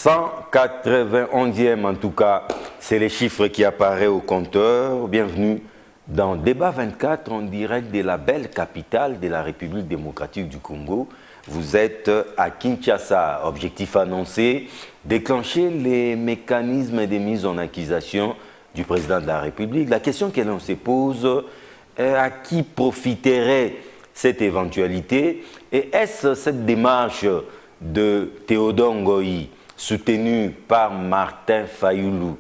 191e en tout cas, c'est les chiffres qui apparaissent au compteur. Bienvenue dans Débat 24 en direct de la belle capitale de la République démocratique du Congo. Vous êtes à Kinshasa. Objectif annoncé, déclencher les mécanismes de mise en accusation du président de la République. La question que l'on se pose, à qui profiterait cette éventualité? Et est-ce cette démarche de Théodore Ngoï, soutenue par Martin Fayulu,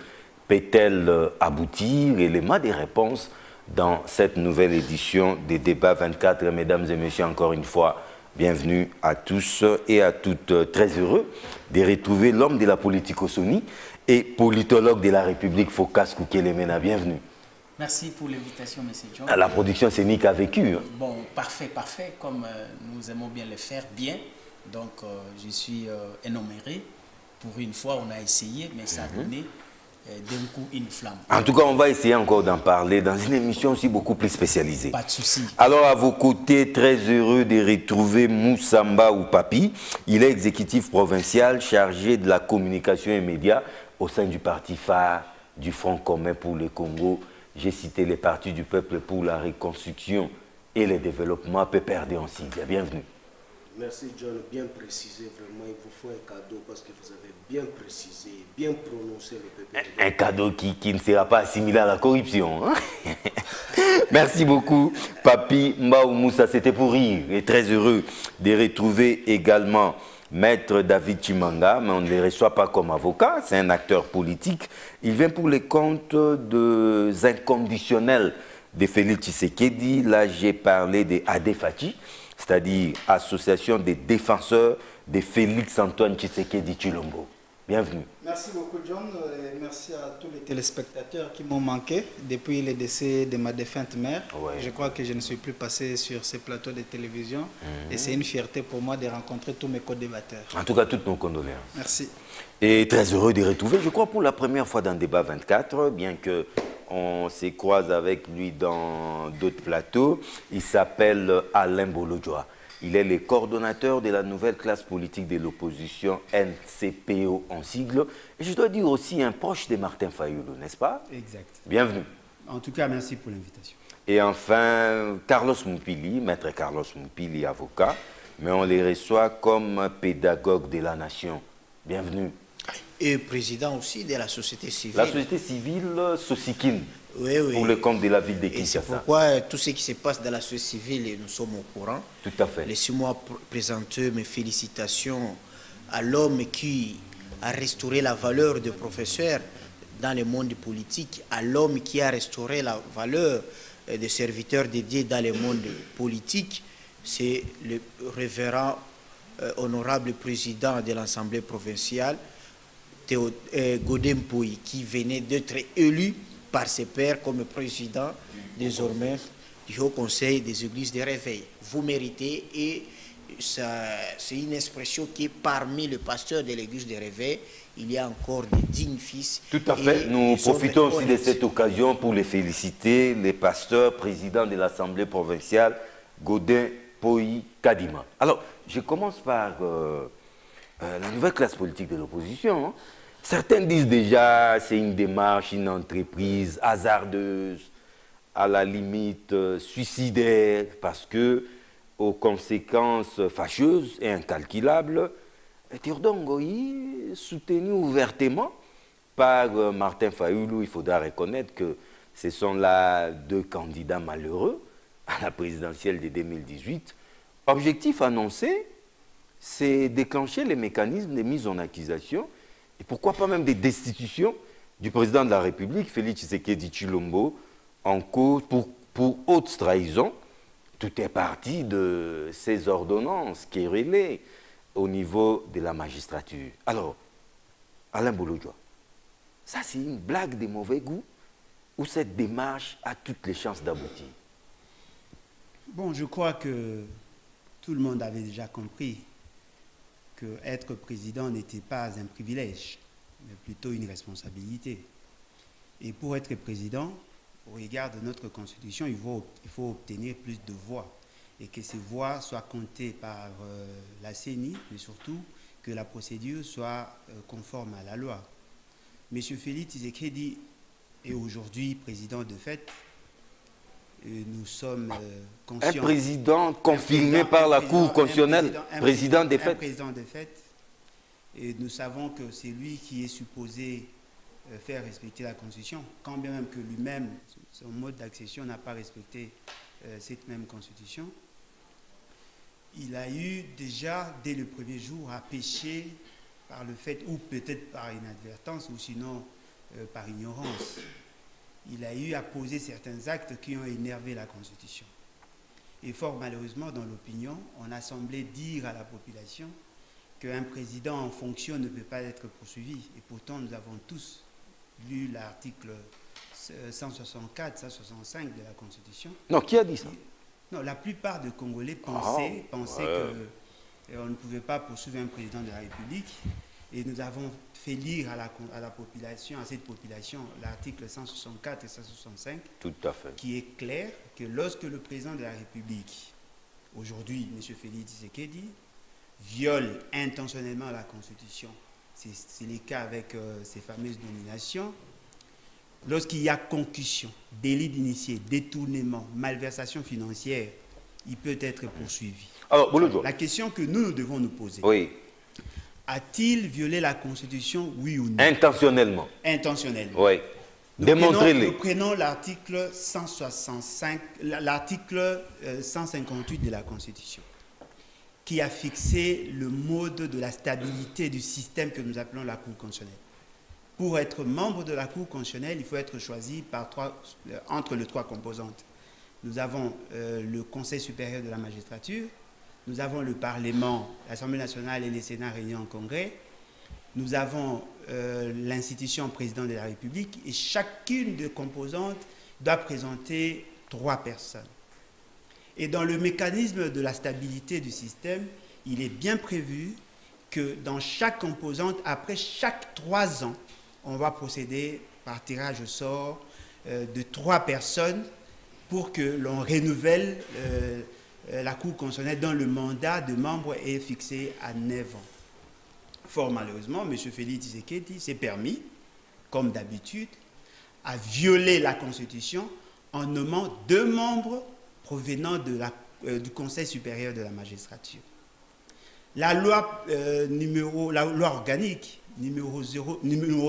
peut-elle aboutir? Élément des réponses dans cette nouvelle édition des Débats 24. Mesdames et messieurs, encore une fois, bienvenue à tous et à toutes. Très heureux de retrouver l'homme de la politicosomie et politologue de la République, Phocas Koukelemena. Bienvenue. Merci pour l'invitation, M. John. La production scénique a vécu. Bon, parfait, parfait, comme nous aimons bien le faire, bien. Donc, je suis énuméré. Pour une fois, on a essayé, mais ça a donné d'un coup une flamme. En tout cas, on va essayer encore d'en parler dans une émission aussi beaucoup plus spécialisée. Pas de souci. Alors, à vos côtés, très heureux de retrouver Moussamba ou Papi. Il est exécutif provincial chargé de la communication et médias au sein du parti phare du Front commun pour le Congo. J'ai cité les partis du peuple pour la reconstruction et le développement, PPRD en sigle. Bienvenue. Merci John, bien précisé, vraiment il vous faut un cadeau parce que vous avez bien précisé, bien prononcé le PPRD. Un cadeau qui ne sera pas assimilé à la corruption. Hein? Merci beaucoup, Papi Mbaou Moussa, c'était pour rire. Et très heureux de retrouver également Maître David Chimanga, mais on ne le reçoit pas comme avocat, c'est un acteur politique. Il vient pour les comptes des inconditionnels de Félix Tshisekedi. Là, j'ai parlé de Adefati, c'est-à-dire Association des défenseurs de Félix Antoine Tshisekedi Tshilombo. Bienvenue. Merci beaucoup John, et merci à tous les téléspectateurs qui m'ont manqué depuis le décès de ma défunte mère. Ouais. Je crois que je ne suis plus passé sur ces plateaux de télévision et c'est une fierté pour moi de rencontrer tous mes co-débatteurs. En tout cas, toutes nos condoléances. Merci. Et très heureux de retrouver, je crois pour la première fois dans Débat 24, bien que on se croise avec lui dans d'autres plateaux. Il s'appelle Alain Bolodjoa. Il est le coordonnateur de la nouvelle classe politique de l'opposition, NCPO en sigle. Et je dois dire aussi un proche de Martin Fayulu, n'est-ce pas? Exact. Bienvenue. En tout cas, merci pour l'invitation. Et enfin, Carlos Moupili, maître Carlos Moupili, avocat, mais on les reçoit comme pédagogue de la nation. Bienvenue. Et président aussi de la société civile. La société civile Sosikine, oui, oui. Pour le compte de la ville de Kinshasa. Et c'est pourquoi tout ce qui se passe dans la société civile, nous sommes au courant. Tout à fait. Laissez-moi présenter mes félicitations à l'homme qui a restauré la valeur de professeur dans le monde politique, à l'homme qui a restauré la valeur de serviteur dédié dans le monde politique. C'est le révérend honorable président de l'Assemblée provinciale, Godin Pouy, qui venait d'être élu par ses pairs comme président désormais du Haut Conseil des Églises de Réveil. Vous méritez, et c'est une expression qui est parmi les pasteurs de l'Église de Réveil. Il y a encore des dignes fils. Tout à fait. Nous profitons aussi de cette occasion pour les féliciter, les pasteurs, présidents de l'Assemblée provinciale, Godin Pouy Kadima. Alors, je commence par la nouvelle classe politique de l'opposition. Hein. Certains disent déjà que c'est une démarche, une entreprise hasardeuse, à la limite suicidaire, parce que, aux conséquences fâcheuses et incalculables, Théodore Ngoï, soutenu ouvertement par Martin Fayulu, il faudra reconnaître que ce sont là deux candidats malheureux à la présidentielle de 2018. Objectif annoncé, c'est déclencher les mécanismes de mise en accusation et pourquoi pas même des destitutions du président de la République, Félix Tshisekedi Tshilombo, en cause pour haute trahison. Tout est parti de ces ordonnances querellées au niveau de la magistrature. Alors, Alain Bolodjoa, ça c'est une blague de mauvais goût ou cette démarche a toutes les chances d'aboutir? Bon, je crois que tout le monde avait déjà compris qu'être président n'était pas un privilège, mais plutôt une responsabilité. Et pour être président, au regard de notre Constitution, il faut obtenir plus de voix et que ces voix soient comptées par la CENI, mais surtout que la procédure soit conforme à la loi. M. Félix Tshisekedi est aujourd'hui président de fait. Nous sommes conscients. Un président confirmé par la Cour constitutionnelle, président de fait. Un président de fait. Et nous savons que c'est lui qui est supposé faire respecter la Constitution, quand bien même que lui-même, son mode d'accession n'a pas respecté cette même Constitution. Il a eu déjà, dès le premier jour, à pécher par le fait, ou peut-être par inadvertance, ou sinon par ignorance. Il a eu à poser certains actes qui ont énervé la Constitution. Et fort malheureusement, dans l'opinion, on a semblé dire à la population qu'un président en fonction ne peut pas être poursuivi. Et pourtant, nous avons tous lu l'article 164, 165 de la Constitution. Non, qui a dit ça? Non, la plupart des Congolais pensaient qu'on ne pouvait pas poursuivre un président de la République. Et nous avons fait lire à la population, à cette population, l'article 164 et 165, tout à fait, qui est clair que lorsque le président de la République, aujourd'hui, M. Félix Tshisekedi, viole intentionnellement la Constitution, c'est le cas avec ces fameuses nominations, lorsqu'il y a concussion, délit d'initié, détournement, malversation financière, il peut être poursuivi. Alors, la question que nous devons nous poser, oui. A-t-il violé la Constitution, oui ou non? Intentionnellement. Intentionnellement. Oui. Démontrez-le. Nous prenons l'article 165, l'article 158 de la Constitution, qui a fixé le mode de la stabilité du système que nous appelons la Cour constitutionnelle. Pour être membre de la Cour constitutionnelle, il faut être choisi entre les trois composantes. Nous avons le Conseil supérieur de la magistrature, nous avons le Parlement, l'Assemblée nationale et les Sénats réunis en congrès, nous avons l'institution président de la République, et chacune des composantes doit présenter 3 personnes. Et dans le mécanisme de la stabilité du système, il est bien prévu que dans chaque composante, après chaque 3 ans, on va procéder par tirage au sort de 3 personnes pour que l'on renouvelle la Cour constitutionnelle dont le mandat de membre est fixé à 9 ans. Fort malheureusement, M. Félix Tshisekedi s'est permis, comme d'habitude, à violer la Constitution en nommant 2 membres provenant du Conseil supérieur de la magistrature. La loi, la loi organique numéro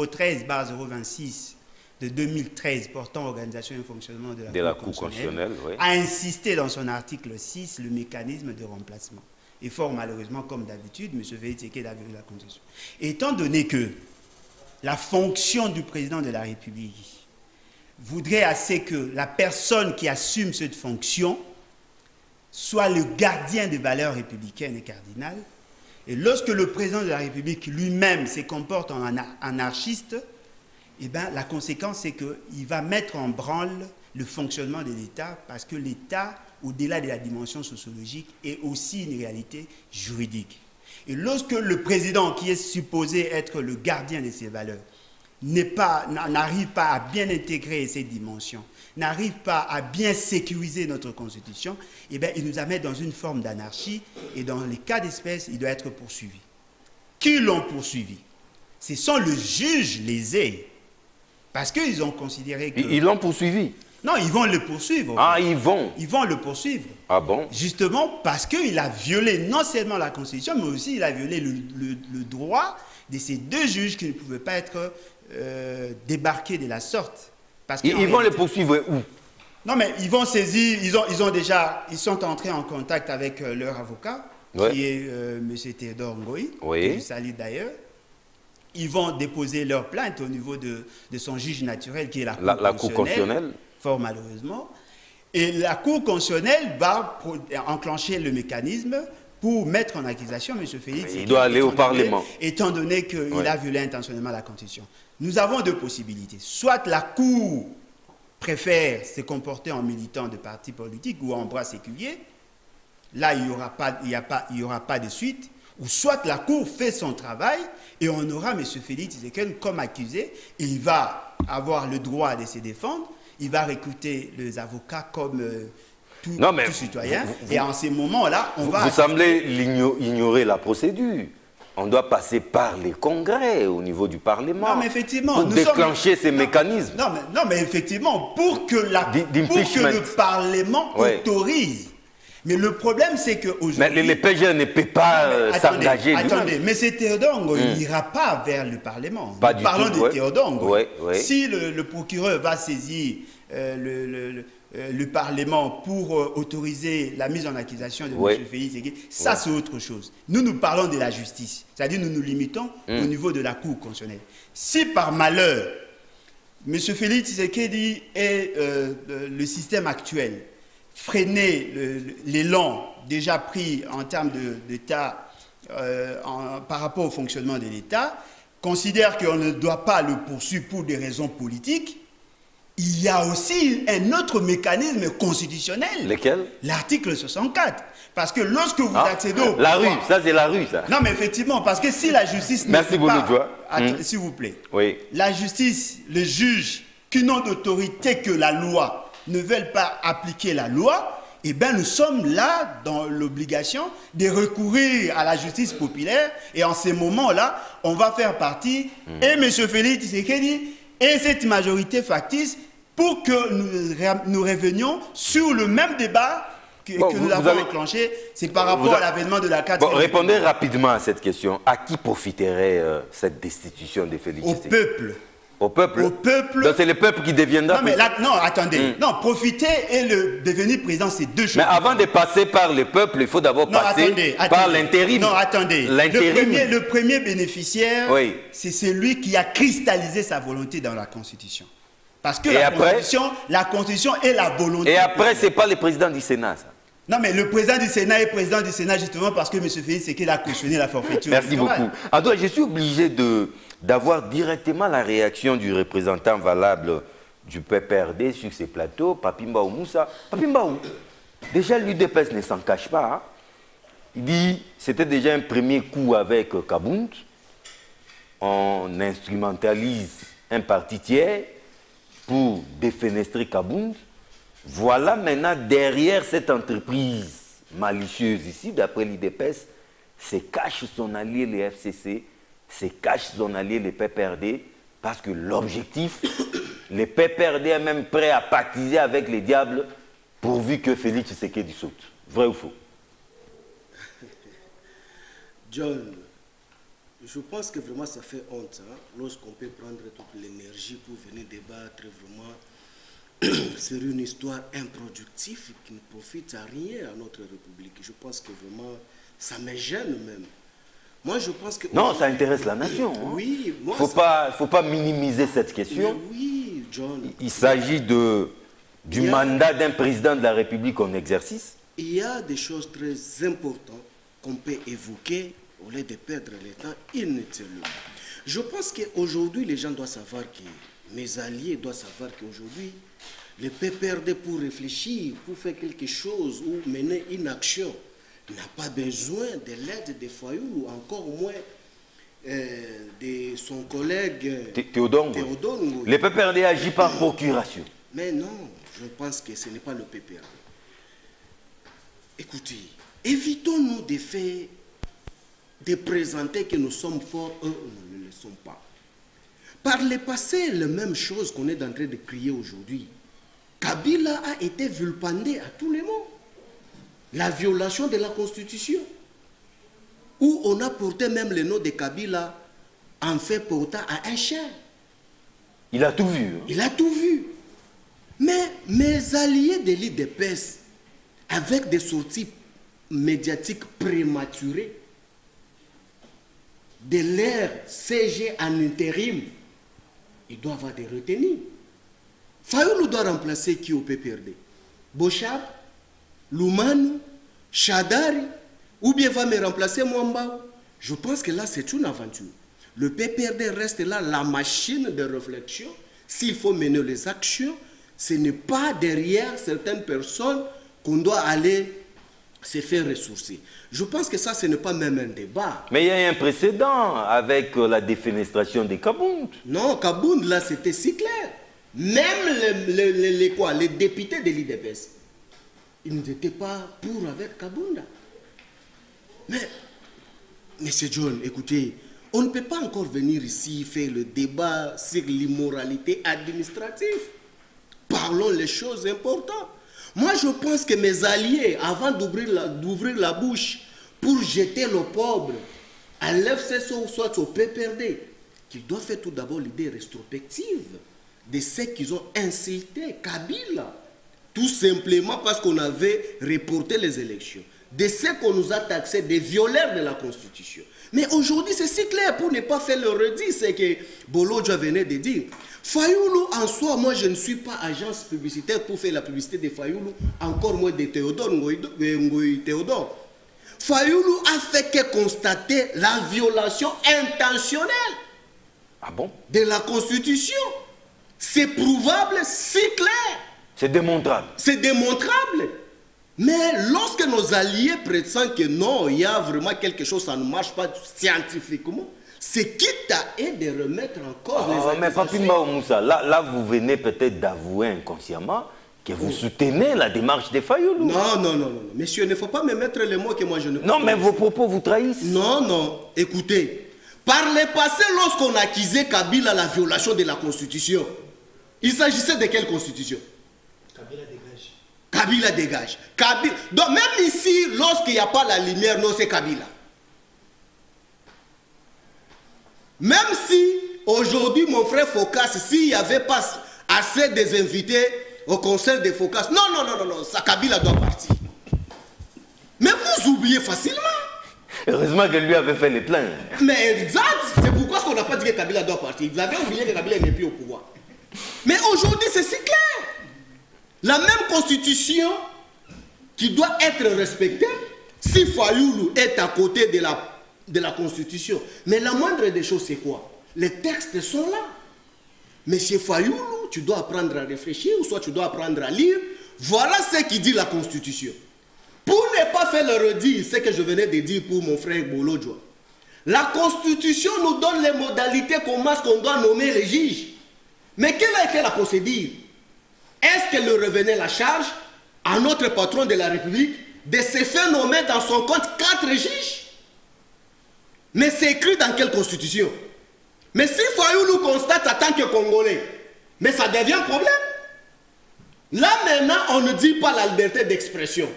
13/026 de 2013 portant organisation et fonctionnement de la Cour constitutionnelle, oui, a insisté dans son article 6 le mécanisme de remplacement. Et fort malheureusement, comme d'habitude, M. Félix Tshisekedi a violé la Constitution. Et étant donné que la fonction du président de la République voudrait assez que la personne qui assume cette fonction soit le gardien des valeurs républicaines et cardinales, et lorsque le président de la République lui-même se comporte en anarchiste, eh bien, la conséquence, c'est qu'il va mettre en branle le fonctionnement de l'État, parce que l'État, au-delà de la dimension sociologique, est aussi une réalité juridique. Et lorsque le président, qui est supposé être le gardien de ces valeurs, n'arrive pas à bien intégrer ces dimensions, n'arrive pas à bien sécuriser notre Constitution, eh bien, il nous amène dans une forme d'anarchie, et dans les cas d'espèce, il doit être poursuivi. Qui l'ont poursuivi? Ce sont les juges lésés, parce qu'ils ont considéré que... Ils l'ont poursuivi? Non, ils vont le poursuivre. Ah, ils vont? Ils vont le poursuivre. Ah bon? Justement parce qu'il a violé non seulement la Constitution, mais aussi il a violé le droit de ces 2 juges qui ne pouvaient pas être débarqués de la sorte. Parce ils vont les poursuivre où? Non, mais ils vont saisir, ils sont entrés en contact avec leur avocat, ouais, qui est M. Théodore Ngoï, oui, que je salue d'ailleurs. Ils vont déposer leur plainte au niveau de son juge naturel, qui est la Cour constitutionnelle, fort malheureusement. Et la Cour constitutionnelle va enclencher le mécanisme pour mettre en accusation M. Félix. Il doit aller au Parlement. Étant donné qu'il a violé intentionnellement la Constitution. Nous avons 2 possibilités. Soit la Cour préfère se comporter en militant de parti politique ou en bras séculier, là il n'y aura pas de suite, ou soit la Cour fait son travail et on aura M. Félix Tshisekedi comme accusé, et il va avoir le droit de se défendre, il va recruter les avocats comme tout citoyen, et en ces moments-là, on va... Vous semblez ignorer la procédure. on doit passer par les congrès au niveau du Parlement. Non, mais effectivement, pour déclencher ces mécanismes. Non, mais effectivement, pour que le Parlement autorise. Mais le problème, c'est qu'aujourd'hui... Mais les PG ne peuvent pas s'engager. Attendez, mais c'est Théodongo, il n'ira pas vers le Parlement. Pas du Parlons tout, de Théodongo. Si le procureur va saisir le Parlement pour autoriser la mise en accusation de M. Félix Tshisekedi, ça c'est autre chose. Nous parlons de la justice, c'est-à-dire nous nous limitons au niveau de la Cour constitutionnelle. Si par malheur, M. Félix Tshisekedi et le système actuel freiner l'élan déjà pris en termes d'État par rapport au fonctionnement de l'État, considère qu'on ne doit pas le poursuivre pour des raisons politiques, il y a aussi un autre mécanisme constitutionnel. Lequel? L'article 64. Parce que lorsque vous accédez au pouvoir... La rue, ça c'est la rue, ça. Non, mais effectivement, parce que si la justice... Merci beaucoup, s'il vous plaît. Oui. La justice, les juges qui n'ont d'autorité que la loi, ne veulent pas appliquer la loi, eh bien nous sommes là dans l'obligation de recourir à la justice populaire et en ces moments-là, on va faire partie et M. Félix Tshisekedi et cette majorité factice pour que nous revenions sur le même débat que nous avons enclenché, c'est par rapport à l'avènement de la 4e. Répondez rapidement à cette question. À qui profiterait cette destitution de Félix Tshisekedi? Au peuple. Au peuple. Au peuple. Donc c'est le peuple qui deviendra... Non, mais là, non, attendez. Non, profiter et devenir président, c'est deux choses. Mais avant de passer par le peuple, il faut d'abord passer par l'intérim. Non, attendez. Le premier bénéficiaire, c'est celui qui a cristallisé sa volonté dans la Constitution. Parce que la Constitution est la volonté. Et après, ce n'est pas le président du Sénat, ça. Non, mais le président du Sénat est président du Sénat justement parce que M. Félix Tshisekedi a cautionné la forfaiture. Merci beaucoup. Alors, je suis obligé d'avoir directement la réaction du représentant valable du PPRD sur ces plateaux, Papi Mbao Moussa. Papi Mbao, déjà l'UDPS ne s'en cache pas. Hein. Il dit que c'était déjà un premier coup avec Kabound. On instrumentalise un parti tiers pour défenestrer Kabound. Voilà maintenant, derrière cette entreprise malicieuse ici, d'après l'UDPS, se cache son allié, les FCC, se cache son allié, les PPRD, parce que l'objectif, les PPRD est même prêt à pactiser avec les diables pourvu que Félix Tshisekedi saute. Vrai ou faux? John, je pense que vraiment ça fait honte hein, lorsqu'on peut prendre toute l'énergie pour venir débattre vraiment sur une histoire improductive qui ne profite à rien à notre République. Je pense que vraiment, ça me gêne même. Moi, je pense que... Non, ça intéresse la nation. Hein. Oui. Il ne faut pas minimiser cette question. Mais oui, John. Il s'agit du mandat d'un président de la République en exercice. Il y a des choses très importantes qu'on peut évoquer au lieu de perdre le temps inutilement. Je pense qu'aujourd'hui, les gens doivent savoir que mes alliés doivent savoir qu'aujourd'hui, le PPRD pour réfléchir, pour faire quelque chose ou mener une action, n'a pas besoin de l'aide des Fayoulou, ou encore moins de son collègue Théodongo. Le PPRD agit par procuration. Mais non, je pense que ce n'est pas le PPRD. Écoutez, évitons-nous de présenter que nous sommes forts, eux, nous ne le sommes pas. Par le passé, la même chose qu'on est en train de crier aujourd'hui. Kabila a été vilipendé à tous les mots. La violation de la Constitution. Où on a porté même le nom de Kabila en fait portant à un chien. Il a tout vu. Hein? Il a tout vu. Mais mes alliés de l'UDPS, avec des sorties médiatiques prématurées, de l'ère CG en intérim, il doit avoir des retenues. Fayoulou doit remplacer qui au PPRD? Bochab, Loumane, Chadari, ou bien va me remplacer Mwamba? Je pense que là, c'est une aventure. Le PPRD reste là, la machine de réflexion. S'il faut mener les actions, ce n'est pas derrière certaines personnes qu'on doit aller se faire ressourcer. Je pense que ça, ce n'est pas même un débat. Mais il y a un précédent avec la défenestration de Kabound. Non, Kabound, là, c'était si clair. Même les députés de l'UDPS, ils n'étaient pas pour avec Kabound. Monsieur John, écoutez, on ne peut pas encore venir ici faire le débat sur l'immoralité administrative. Parlons les choses importantes. Moi, je pense que mes alliés, avant d'ouvrir la bouche pour jeter le pauvre à l'FCC ou soit au PPRD, qu'ils doivent faire tout d'abord l'idée rétrospective de ce qu'ils ont insulté Kabila. Tout simplement parce qu'on avait reporté les élections. De ce qu'on nous a taxé des violeurs de la Constitution. Mais aujourd'hui, c'est si clair pour ne pas faire le redit, c'est que Bolodja venait de dire. Fayoulou, en soi, moi, je ne suis pas agence publicitaire pour faire la publicité de Fayoulou, encore moins de Théodore Ngoï Théodore. Fayoulou a fait que constater la violation intentionnelle de la Constitution. C'est prouvable, c'est clair. C'est démontrable. C'est démontrable. Mais lorsque nos alliés prétendent que non, il y a vraiment quelque chose, ça ne marche pas scientifiquement, c'est quitte à eux de remettre en cause les accusations. Mais Papi Mbao Moussa, là, vous venez peut-être d'avouer inconsciemment que vous soutenez la démarche des Fayoulou. Non. Monsieur, il ne faut pas me mettre les mots que moi je ne peux pas. Non, mais vos propos vous trahissent. Non. Écoutez, par le passé, lorsqu'on accusait Kabila la violation de la Constitution, il s'agissait de quelle Constitution? Kabila dégage. Donc même ici, lorsqu'il n'y a pas la lumière, non, c'est Kabila. Même si, aujourd'hui, mon frère Focas, s'il n'y avait pas assez des invités au conseil de Focas, non, ça, Kabila doit partir. Mais vous oubliez facilement. Heureusement que lui avait fait les plaintes. Mais exact, c'est pourquoi on n'a pas dit que Kabila doit partir. Vous avez oublié que Kabila n'est plus au pouvoir. Mais aujourd'hui, c'est si clair. La même constitution qui doit être respectée, si Fayoulou est à côté de la constitution. Mais la moindre des choses, c'est quoi? Les textes sont là. Monsieur Fayoulou, tu dois apprendre à réfléchir, ou soit tu dois apprendre à lire. Voilà ce qui dit la constitution. Pour ne pas faire le redire, ce que je venais de dire pour mon frère Bolodjo. La constitution nous donne les modalités, comment est-ce qu'on doit nommer les juges. Mais quelle a été la procédure? Est-ce qu'elle le revenait la charge à notre patron de la République de se faire nommer dans son compte 4 juges? Mais c'est écrit dans quelle constitution? Mais si Fayoulou constate en tant que Congolais, mais ça devient un problème. Là maintenant, on ne dit pas la liberté d'expression.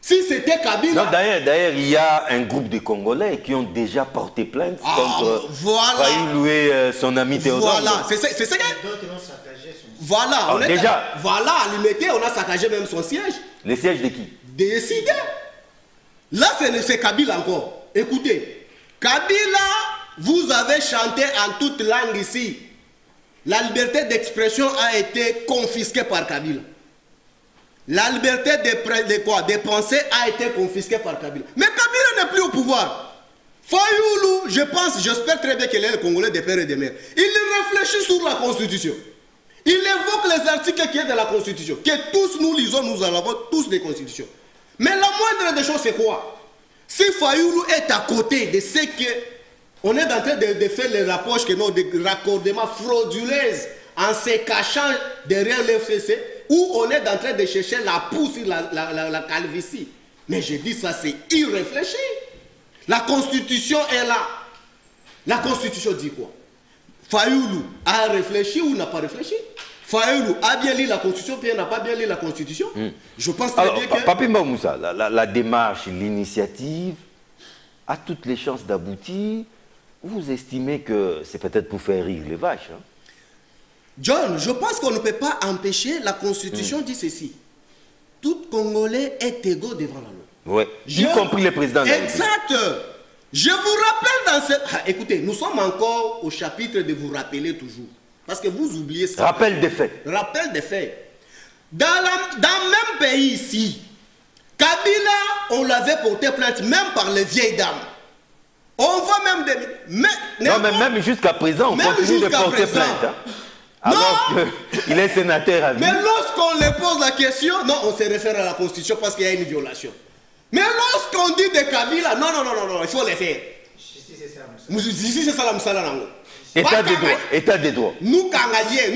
Si c'était Kabila... D'ailleurs, il y a un groupe de Congolais qui ont déjà porté plainte contre Fayoulou et son ami Théodore. Voilà, c'est ça que... Voilà, voilà, à l'unité, on a saccagé même son siège. Le siège de qui? Décidé. Là, c'est Kabila encore. Écoutez, Kabila, vous avez chanté en toute langue ici. La liberté d'expression a été confisquée par Kabila. La liberté de penser a été confisquée par Kabila. Mais Kabila n'est plus au pouvoir. Fayoulou, j'espère très bien qu'il est le Congolais des pères et des mères. Il réfléchit sur la Constitution. Il évoque les articles qui sont dans la Constitution. Que tous nous lisons, nous en avons tous des constitutions. Mais la moindre des choses, c'est quoi? Si Fayoulou est à côté de ce que on est en train de faire les rapproches, des raccordements frauduleux en se cachant derrière l'FCC, où on est en train de chercher la pousse, la calvitie. Mais je dis ça, c'est irréfléchi. La Constitution est là. La Constitution dit quoi? Fayoulou a réfléchi ou n'a pas réfléchi? Fayoulou a bien lu la Constitution, puis il n'a pas bien lu la Constitution. Je pense très bien que... Papi Mbao Moussa, la démarche, l'initiative a toutes les chances d'aboutir. Vous estimez que c'est peut-être pour faire rire les vaches, hein? John, je pense qu'on ne peut pas empêcher, la Constitution dit ceci. Tout Congolais est égaux devant la loi. Oui, y compris le président de la République. Exact. Je vous rappelle dans cette... écoutez, nous sommes encore au chapitre de vous rappeler toujours. Parce que vous oubliez ça. Rappel des faits. Rappel des faits. Dans le même pays ici, Kabila, on l'avait porté plainte même par les vieilles dames. On voit même des... non, mais même jusqu'à présent, on continue de porter plainte. Hein? Alors qu'il est sénateur à vie. Mais lorsqu'on lui pose la question, non, on se réfère à la Constitution parce qu'il y a une violation. Mais lorsqu'on dit de Kabila, non, il faut les faire. Ici, c'est ça la msala. État des droits. Nous kangaye.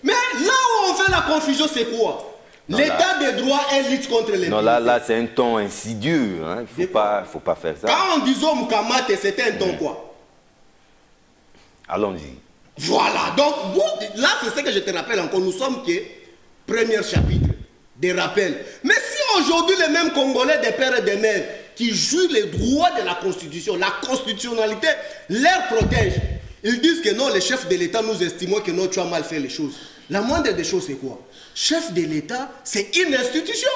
Mais là où on fait la confusion, c'est quoi? L'état de droit est lutte contre les Non, là c'est un ton insidieux. Hein. Il ne faut pas faire ça. Quand on disait Moukamate, c'était un ton quoi? Allons-y. Voilà. Donc, là, c'est ce que je te rappelle encore. Nous sommes que premier chapitre des rappels. Mais si aujourd'hui, les mêmes Congolais, des pères et des mères, qui jouent les droits de la Constitution, la constitutionnalité leur protège, ils disent que non, les chefs de l'État, nous estimons que non, tu as mal fait les choses. La moindre des choses, c'est quoi? Chef de l'État, c'est une institution.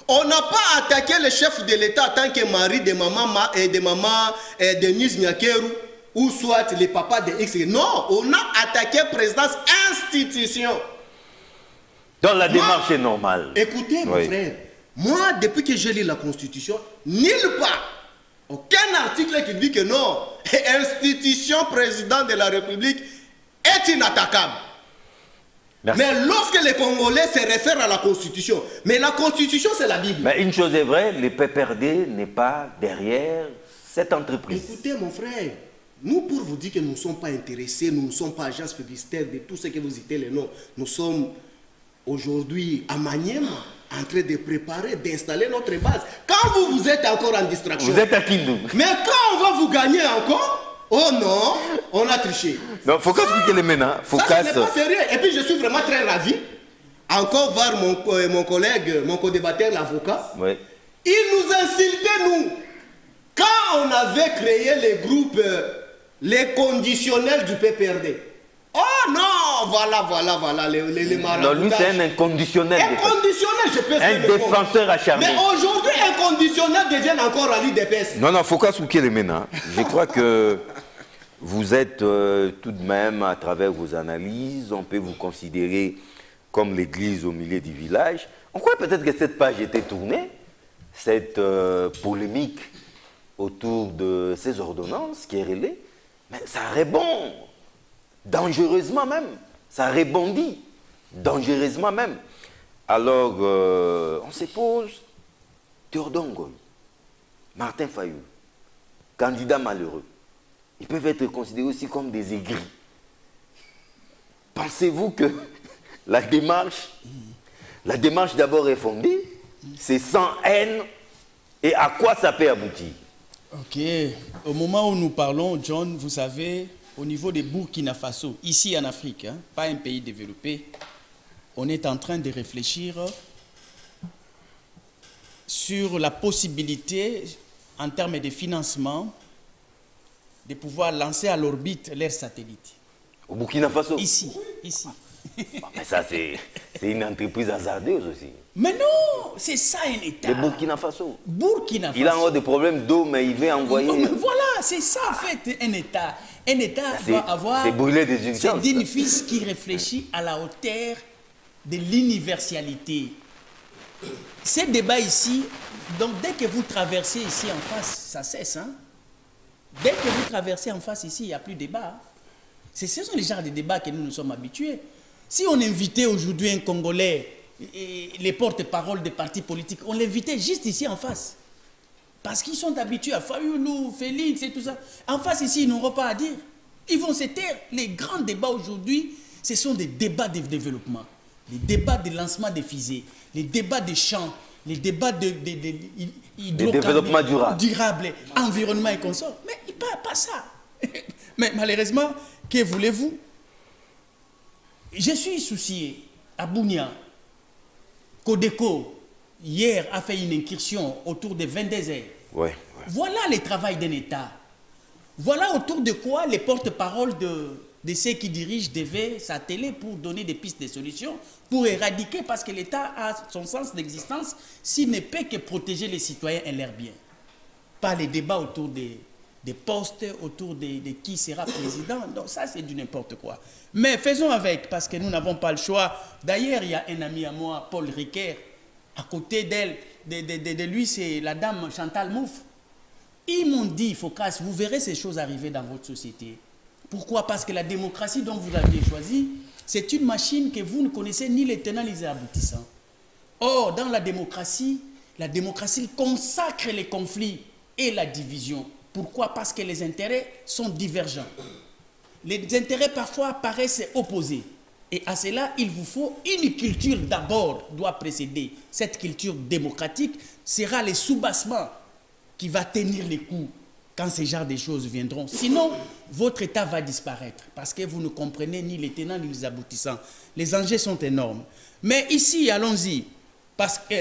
On n'a pas attaqué le chef de l'État en tant que mari de maman Denise Nyakeru ou soit les papas de X. Non, on a attaqué présidence institution. Donc la démarche est normale. Écoutez, mon frère, moi, depuis que j'ai lu la Constitution, nulle part, aucun article qui dit que non, institution président de la République est inattaquable. Merci. Mais lorsque les Congolais se réfèrent à la Constitution, mais la Constitution c'est la Bible. Mais une chose est vraie, le PPRD n'est pas derrière cette entreprise. Écoutez mon frère, nous pour vous dire que nous ne sommes pas intéressés, nous ne sommes pas agences publicitaires de tout ce que vous citez les noms. Nous sommes aujourd'hui à Maniema en train de préparer, d'installer notre base. Quand vous êtes encore en distraction. Vous êtes à Kindu. Mais quand on va vous gagner encore, oh non, on a triché. Non, faut qu'expliquer les maintenant. Ça, ce n'est pas sérieux. Et puis je suis vraiment très ravi. Encore voir mon collègue, mon co-débatteur, l'avocat. Oui. Il nous insultait, nous. Quand on avait créé les groupes, les conditionnels du PPRD. Oh non, voilà, les marabouts. Non, lui c'est un inconditionnel. Inconditionnel, je peux un défenseur acharné. Mais aujourd'hui, inconditionnel devient encore à l'IDPS. Non, faut qu'expliquer les maintenant. Je crois que vous êtes tout de même, à travers vos analyses, on peut vous considérer comme l'église au milieu du village. On croit peut-être que cette page était tournée, cette polémique autour de ces ordonnances qui est relée, mais ça répond dangereusement même, ça rebondit dangereusement même. Alors, on se pose, Théodore Ngoy, Martin Fayou, candidats malheureux, ils peuvent être considérés aussi comme des aigris. Pensez-vous que la démarche d'abord est fondée, c'est sans haine, et à quoi ça peut aboutir? Ok, au moment où nous parlons, John, vous savez, au niveau de Burkina Faso, ici en Afrique, hein, pas un pays développé, on est en train de réfléchir sur la possibilité, en termes de financement, de pouvoir lancer à l'orbite leurs satellites. Au Burkina Faso? Ici. Mais ça, c'est une entreprise hasardeuse aussi. Mais non, c'est ça un État. Le Burkina Faso. Il a encore des problèmes d'eau, mais il veut envoyer... Non, mais voilà, c'est ça en fait un État. Un État doit avoir... C'est brûler des urgences. C'est d'une fils qui réfléchit à la hauteur de l'universalité. Ces débats ici, donc dès que vous traversez ici en face, ça cesse. Hein? Dès que vous traversez en face ici, il n'y a plus de débat. Ce sont les genres de débats que nous sommes habitués. Si on invitait aujourd'hui un Congolais, les porte-paroles des partis politiques, on l'invitait juste ici en face. Parce qu'ils sont habitués à Fayoulou, Félix et tout ça. En face ici, ils n'auront pas à dire. Ils vont se taire. Les grands débats aujourd'hui, ce sont des débats de développement, les débats de lancement des fusées, les débats de champs, les débats de développement durable, environnement et consort. Mais il ne parle pas ça. Mais malheureusement, que voulez-vous? Je suis soucié à Bounia. Codeco, hier, a fait une incursion autour de 22 heures. Ouais. Voilà le travail d'un État. Voilà autour de quoi les porte-paroles de ceux qui dirigent devaient s'atteler pour donner des pistes de solutions, pour éradiquer, parce que l'État a son sens d'existence, s'il ne peut que protéger les citoyens et leurs biens. Pas les débats autour des postes, autour de qui sera président. Donc ça, c'est du n'importe quoi. Mais faisons avec, parce que nous n'avons pas le choix. D'ailleurs, il y a un ami à moi, Paul Riquet, à côté d'elle, de lui, c'est la dame Chantal Mouffe. Ils m'ont dit, Focas, vous verrez ces choses arriver dans votre société. Pourquoi? Parce que la démocratie dont vous aviez choisi, c'est une machine que vous ne connaissez ni les tenants ni les aboutissants. Or, dans la démocratie consacre les conflits et la division. Pourquoi? Parce que les intérêts sont divergents. Les intérêts parfois paraissent opposés. Et à cela, il vous faut une culture d'abord, doit précéder. Cette culture démocratique sera le soubassement qui va tenir les coups quand ce genre de choses viendront. Sinon, votre État va disparaître parce que vous ne comprenez ni les tenants ni les aboutissants. Les enjeux sont énormes. Mais ici, allons-y, parce que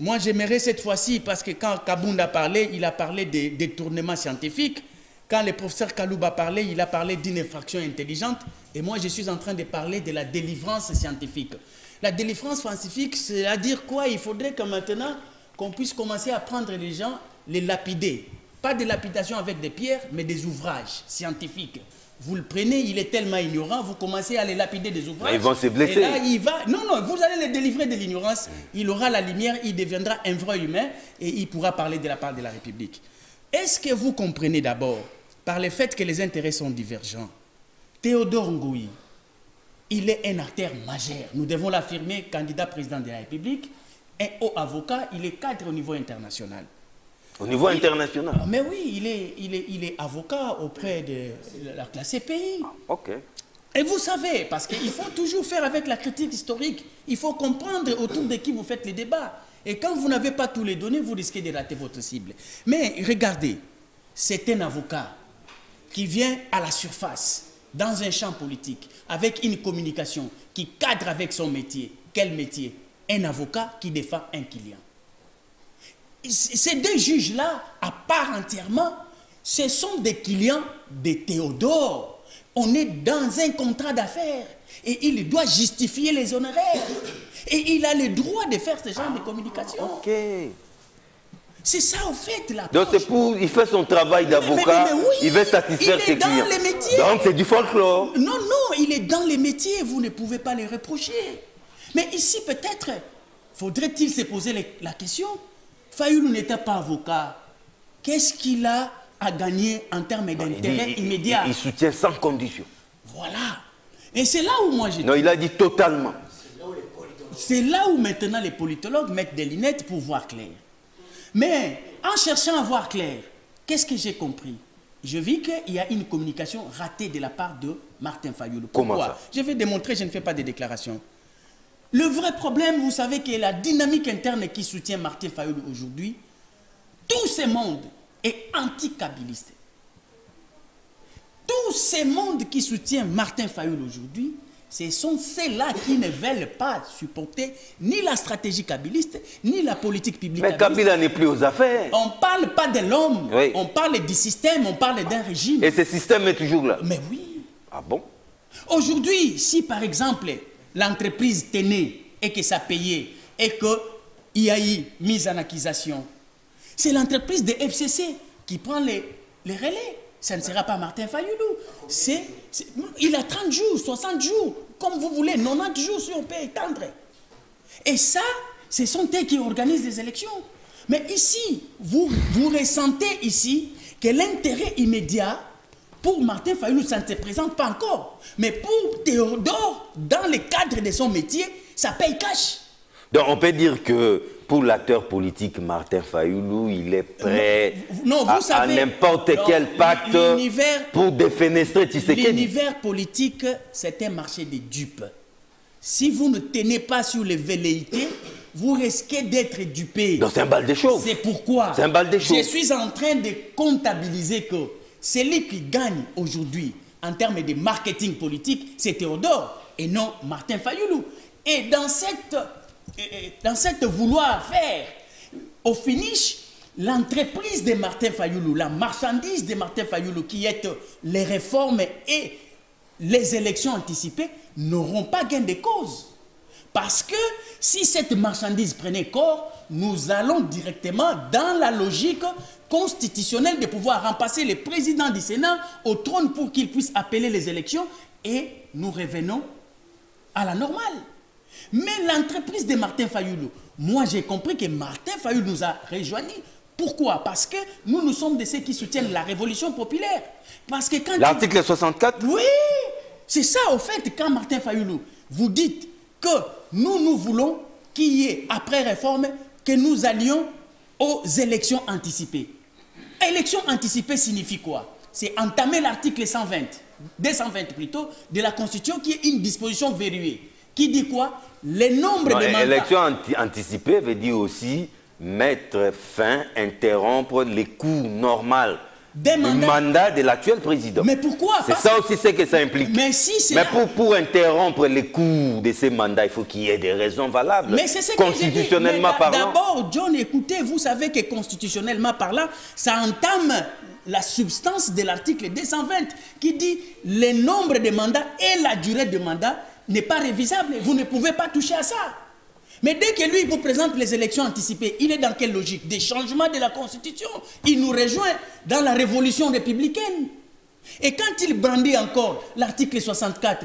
moi j'aimerais cette fois-ci, parce que quand Kabound a parlé, il a parlé des détournements scientifiques. Quand le professeur Kalouba a parlé, il a parlé d'une infraction intelligente. Et moi, je suis en train de parler de la délivrance scientifique. La délivrance scientifique, c'est-à-dire quoi? Il faudrait que maintenant, qu'on puisse commencer à prendre les gens, les lapider. Pas de lapidation avec des pierres, mais des ouvrages scientifiques. Vous le prenez, il est tellement ignorant, vous commencez à les lapider des ouvrages. Ils vont se blesser. Et là, il va... Non, non, vous allez les délivrer de l'ignorance. Il aura la lumière, il deviendra un vrai humain et il pourra parler de la part de la République. Est-ce que vous comprenez d'abord, par le fait que les intérêts sont divergents, Théodore Ngoï, il est un acteur majeur. Nous devons l'affirmer, candidat président de la République, un haut avocat, il est cadre au niveau international. Au niveau international? Mais oui, il est avocat auprès de la CPI. Ok. Et vous savez, parce qu'il faut toujours faire avec la critique historique, il faut comprendre autour de qui vous faites les débats. Et quand vous n'avez pas tous les données, vous risquez de rater votre cible. Mais regardez, c'est un avocat qui vient à la surface, dans un champ politique, avec une communication qui cadre avec son métier. Quel métier? Un avocat qui défend un client. Ces deux juges-là, à part entièrement, ce sont des clients de Théodore. On est dans un contrat d'affaires et il doit justifier les honoraires. Et il a le droit de faire ce genre de communication. Ok. C'est ça, au fait, la Donc c'est pour... Il fait son travail d'avocat, oui, il veut satisfaire ses clients. Il est dans les métiers. Donc c'est du folklore. Non, non, il est dans les métiers, vous ne pouvez pas les reprocher. Mais ici, peut-être, faudrait-il se poser la question, Fayoulou n'était pas avocat. Qu'est-ce qu'il a à gagner en termes d'intérêt immédiat? Il soutient sans condition. Voilà. Et c'est là où moi j'ai dit... Non, il a dit totalement. C'est là où maintenant les politologues mettent des lunettes pour voir clair. Mais en cherchant à voir clair, qu'est-ce que j'ai compris? Je vis qu'il y a une communication ratée de la part de Martin Fayoulou. Comment ça? Je vais démontrer, je ne fais pas de déclarations. Le vrai problème, vous savez que la dynamique interne qui soutient Martin Fayoulou aujourd'hui, tout ce monde est anti-kabiliste. Tout ce monde qui soutient Martin Fayoulou aujourd'hui, ce sont ceux-là qui ne veulent pas supporter ni la stratégie kabiliste, ni la politique publique. Mais Kabila n'est plus aux affaires. On ne parle pas de l'homme, oui. On parle du système, on parle d'un régime. Et ce système est toujours là. Mais oui. Ah bon? Aujourd'hui, si par exemple, l'entreprise tenait et que ça payait et qu'il y a eu mise en accusation, c'est l'entreprise de FCC qui prend les relais. Ça ne sera pas Martin Fayoulou. Il a 30 jours, 60 jours, comme vous voulez, 90 jours si on peut étendre. Et ça, ce sont eux qui organisent les élections. Mais ici, vous ressentez ici que l'intérêt immédiat pour Martin Fayoulou, ça ne se présente pas encore. Mais pour Théodore, dans le cadre de son métier, ça paye cash. Donc on peut dire que pour l'acteur politique Martin Fayoulou, il est prêt à n'importe quel pacte pour défenestrer Tshisekedi. L'univers politique, c'est un marché de dupes. Si vous ne tenez pas sur les velléités, vous risquez d'être dupé. Donc c'est un bal de choses. C'est pourquoi c'est un bal de choses. Je suis en train de comptabiliser que celui qui gagne aujourd'hui en termes de marketing politique, c'est Théodore et non Martin Fayoulou. Et dans cette vouloir faire, au finish, l'entreprise de Martin Fayoulou, la marchandise de Martin Fayoulou, qui est les réformes et les élections anticipées, n'auront pas gain de cause. Parce que si cette marchandise prenait corps, nous allons directement dans la logique constitutionnelle de pouvoir remplacer le président du Sénat au trône pour qu'il puisse appeler les élections et nous revenons à la normale. Mais l'entreprise de Martin Fayoulou, moi j'ai compris que Martin Fayoulou nous a rejoignés. Pourquoi? Parce que nous sommes de ceux qui soutiennent la révolution populaire. Parce que quand... L'article 64? Oui, c'est ça au fait, quand Martin Fayoulou, vous dites que nous voulons qu'il y ait, après réforme, que nous allions aux élections anticipées. Élections anticipées signifie quoi? C'est entamer l'article 120. 220 plutôt, de la Constitution, qui est une disposition verrouillée. Qui dit quoi? Les nombres de mandats. L'élection anticipée veut dire aussi mettre fin, interrompre les cours normaux du mandat de l'actuel président. Mais pourquoi? C'est ça aussi ce que ça implique. Mais si pour interrompre les cours de ces mandats, il faut qu'il y ait des raisons valables. Mais c'est ce que constitutionnellement parlant. D'abord, John, écoutez, vous savez que constitutionnellement parlant, ça entame la substance de l'article 220 qui dit le nombre de mandats et la durée de mandat n'est pas révisable. Vous ne pouvez pas toucher à ça. Mais dès que lui, il vous présente les élections anticipées, il est dans quelle logique? Des changements de la Constitution. Il nous rejoint dans la révolution républicaine. Et quand il brandit encore l'article 64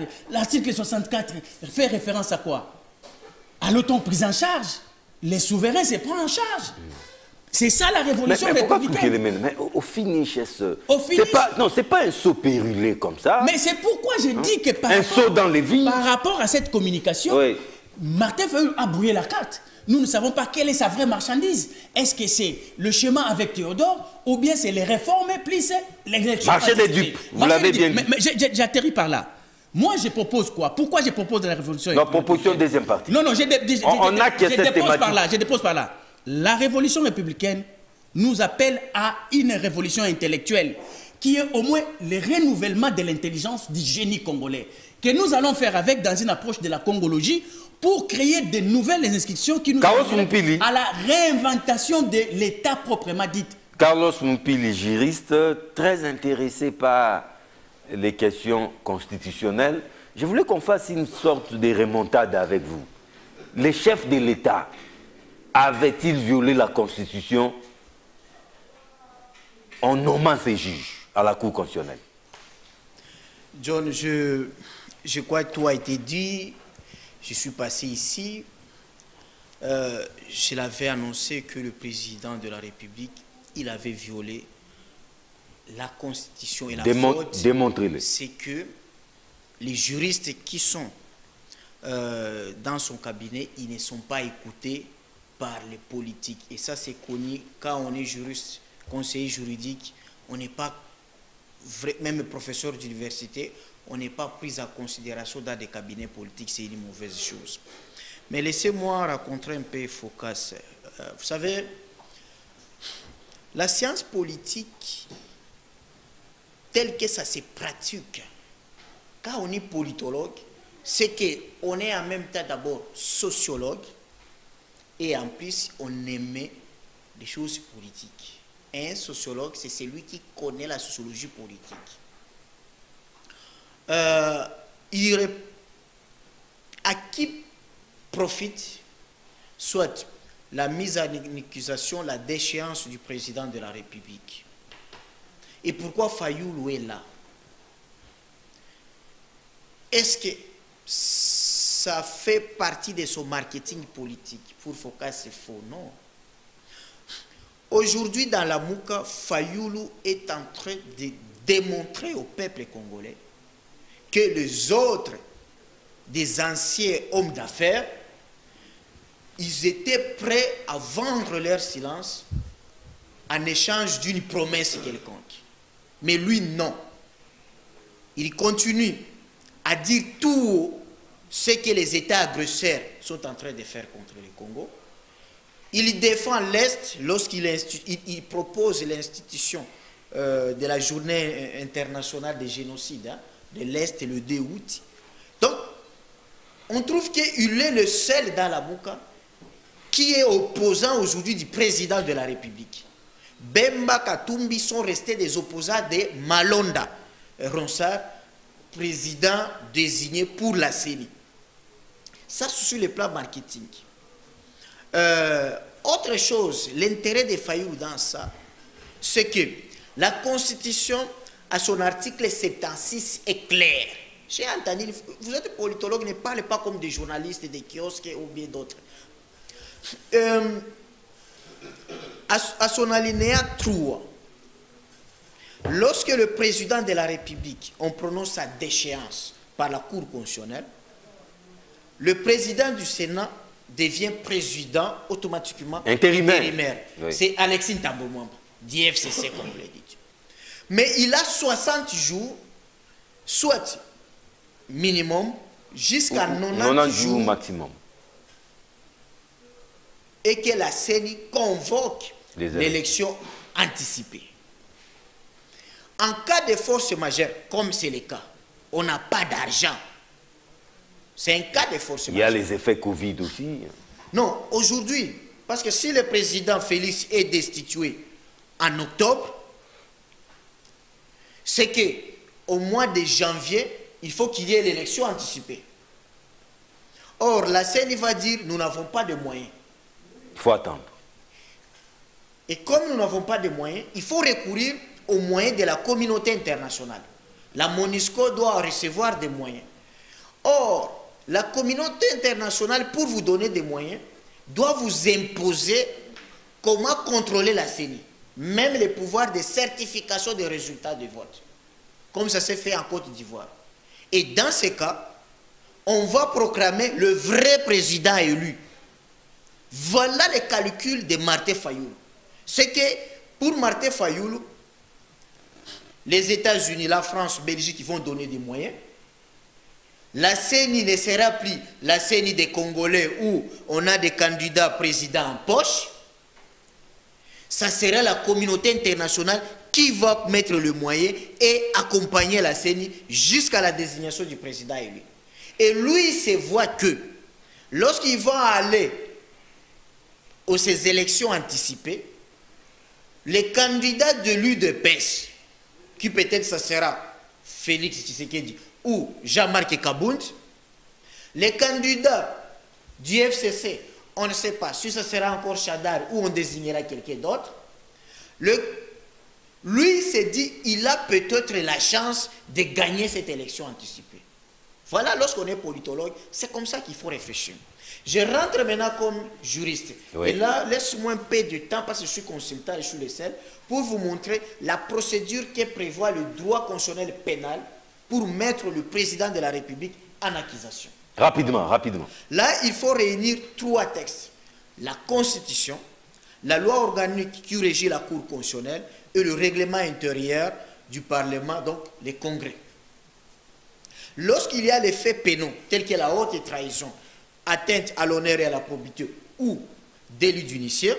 fait référence à quoi? À l'auto-prise en charge. Les souverains se prennent en charge. C'est ça la révolution républicaine. Mais au finish, c'est pas un saut périllé comme ça. Mais c'est pourquoi je dis que par rapport à cette communication, oui, Martin Fayulu a brouillé la carte. Nous ne savons pas quelle est sa vraie marchandise. Est-ce que c'est le chemin avec Théodore ou bien c'est les réformes plus l'élection? Marché des dupes, vous l'avez bien dit. Mais j'atterris par là. Moi, je propose quoi? Pourquoi je propose de la révolution? La proposition deuxième partie. Non, je dépose par là. La révolution républicaine nous appelle à une révolution intellectuelle qui est au moins le renouvellement de l'intelligence du génie congolais que nous allons faire avec dans une approche de la congologie pour créer de nouvelles inscriptions qui nous amènent à la réinventation de l'État proprement dit. Carlos Mpili, juriste, très intéressé par les questions constitutionnelles. Je voulais qu'on fasse une sorte de remontade avec vous. Les chefs de l'État avaient-ils violé la Constitution en nommant ces juges à la Cour constitutionnelle? John, je crois que tout a été dit. Je suis passé ici. Je l'avais annoncé que le président de la République, il avait violé la Constitution. Et la faute, démontrez-le. C'est que les juristes qui sont dans son cabinet, ils ne sont pas écoutés par les politiques. Et ça, c'est connu. Quand on est juriste, conseiller juridique, on n'est pas, même professeur d'université, on n'est pas pris en considération dans des cabinets politiques. C'est une mauvaise chose. Mais laissez-moi raconter un peu Focas. Vous savez, la science politique, telle que ça se pratique, quand on est politologue, c'est qu'on est en même temps d'abord sociologue, et en plus, on aimait les choses politiques. Un sociologue, c'est celui qui connaît la sociologie politique. À qui profite soit la mise en accusation, la déchéance du président de la République? Et pourquoi Fayulu est là? Est-ce que ça fait partie de son marketing politique? Pour Focas, c'est faux, non. Aujourd'hui, dans la Mouka, Fayulu est en train de démontrer au peuple congolais que les autres, des anciens hommes d'affaires, ils étaient prêts à vendre leur silence en échange d'une promesse quelconque. Mais lui, non. Il continue à dire tout ce que les États agresseurs sont en train de faire contre le Congo. Il défend l'Est lorsqu'il propose l'institution de la journée internationale des génocides de l'Est le 2 août. Donc, on trouve qu'il est le seul dans la Mouka qui est opposant aujourd'hui du président de la République. Bemba Katumbi sont restés des opposants de Malonda Ronsard, président désigné pour la CENI. Ça, c'est sur le plan marketing. Autre chose, l'intérêt de Fayulu dans ça, c'est que la Constitution, à son article 76, est claire. J'ai entendu, vous êtes politologue, ne parlez pas comme des journalistes, des kiosques ou bien d'autres. À son alinéa 3, lorsque le président de la République, on prononce sa déchéance par la Cour constitutionnelle, le président du Sénat devient président automatiquement intérimaire. Oui. C'est Alexis Ntambo Mwamba, d'IFCC comme vous l'avez dit. Mais il a 60 jours soit minimum jusqu'à 90 jours maximum. Et que la CENI convoque l'élection anticipée. En cas de force majeure, comme c'est le cas, on n'a pas d'argent. C'est un cas de force majeure. Il y a les effets Covid aussi. Non, aujourd'hui, parce que si le président Félix est destitué en octobre, c'est qu'au mois de janvier, il faut qu'il y ait l'élection anticipée. Or, la CENI va dire, nous n'avons pas de moyens. Il faut attendre. Et comme nous n'avons pas de moyens, il faut recourir aux moyens de la communauté internationale. La MONUSCO doit recevoir des moyens. Or, la communauté internationale, pour vous donner des moyens, doit vous imposer comment contrôler la CENI. Même les pouvoirs de certification des résultats de vote. Comme ça s'est fait en Côte d'Ivoire. Et dans ce cas, on va proclamer le vrai président élu. Voilà le calcul de Martin Fayoulou. C'est que pour Martin Fayoulou, les États-Unis, la France, Belgique, ils vont donner des moyens. La CENI ne sera plus la CENI des Congolais où on a des candidats présidents en poche. Ça sera la communauté internationale qui va mettre le moyen et accompagner la CENI jusqu'à la désignation du président élu. Et lui, il se voit que lorsqu'il va aller aux ces élections anticipées, les candidats de l'UDPS, qui peut-être ça sera Félix Tshisekedi ou Jean-Marc Kabound, les candidats du FCC, on ne sait pas si ça sera encore Chadar ou on désignera quelqu'un d'autre, lui s'est dit, il a peut-être la chance de gagner cette élection anticipée. Voilà, lorsqu'on est politologue, c'est comme ça qu'il faut réfléchir. Je rentre maintenant comme juriste. Oui. Et là, laisse-moi un peu de temps, parce que je suis consultant et je suis le seul, pour vous montrer la procédure que prévoit le droit constitutionnel pénal pour mettre le président de la République en accusation. Rapidement, rapidement. Là, il faut réunir 3 textes. La Constitution, la loi organique qui régit la Cour constitutionnelle et le règlement intérieur du Parlement, donc les congrès. Lorsqu'il y a les faits pénaux, tels que la haute trahison, atteinte à l'honneur et à la probité ou délit d'initié,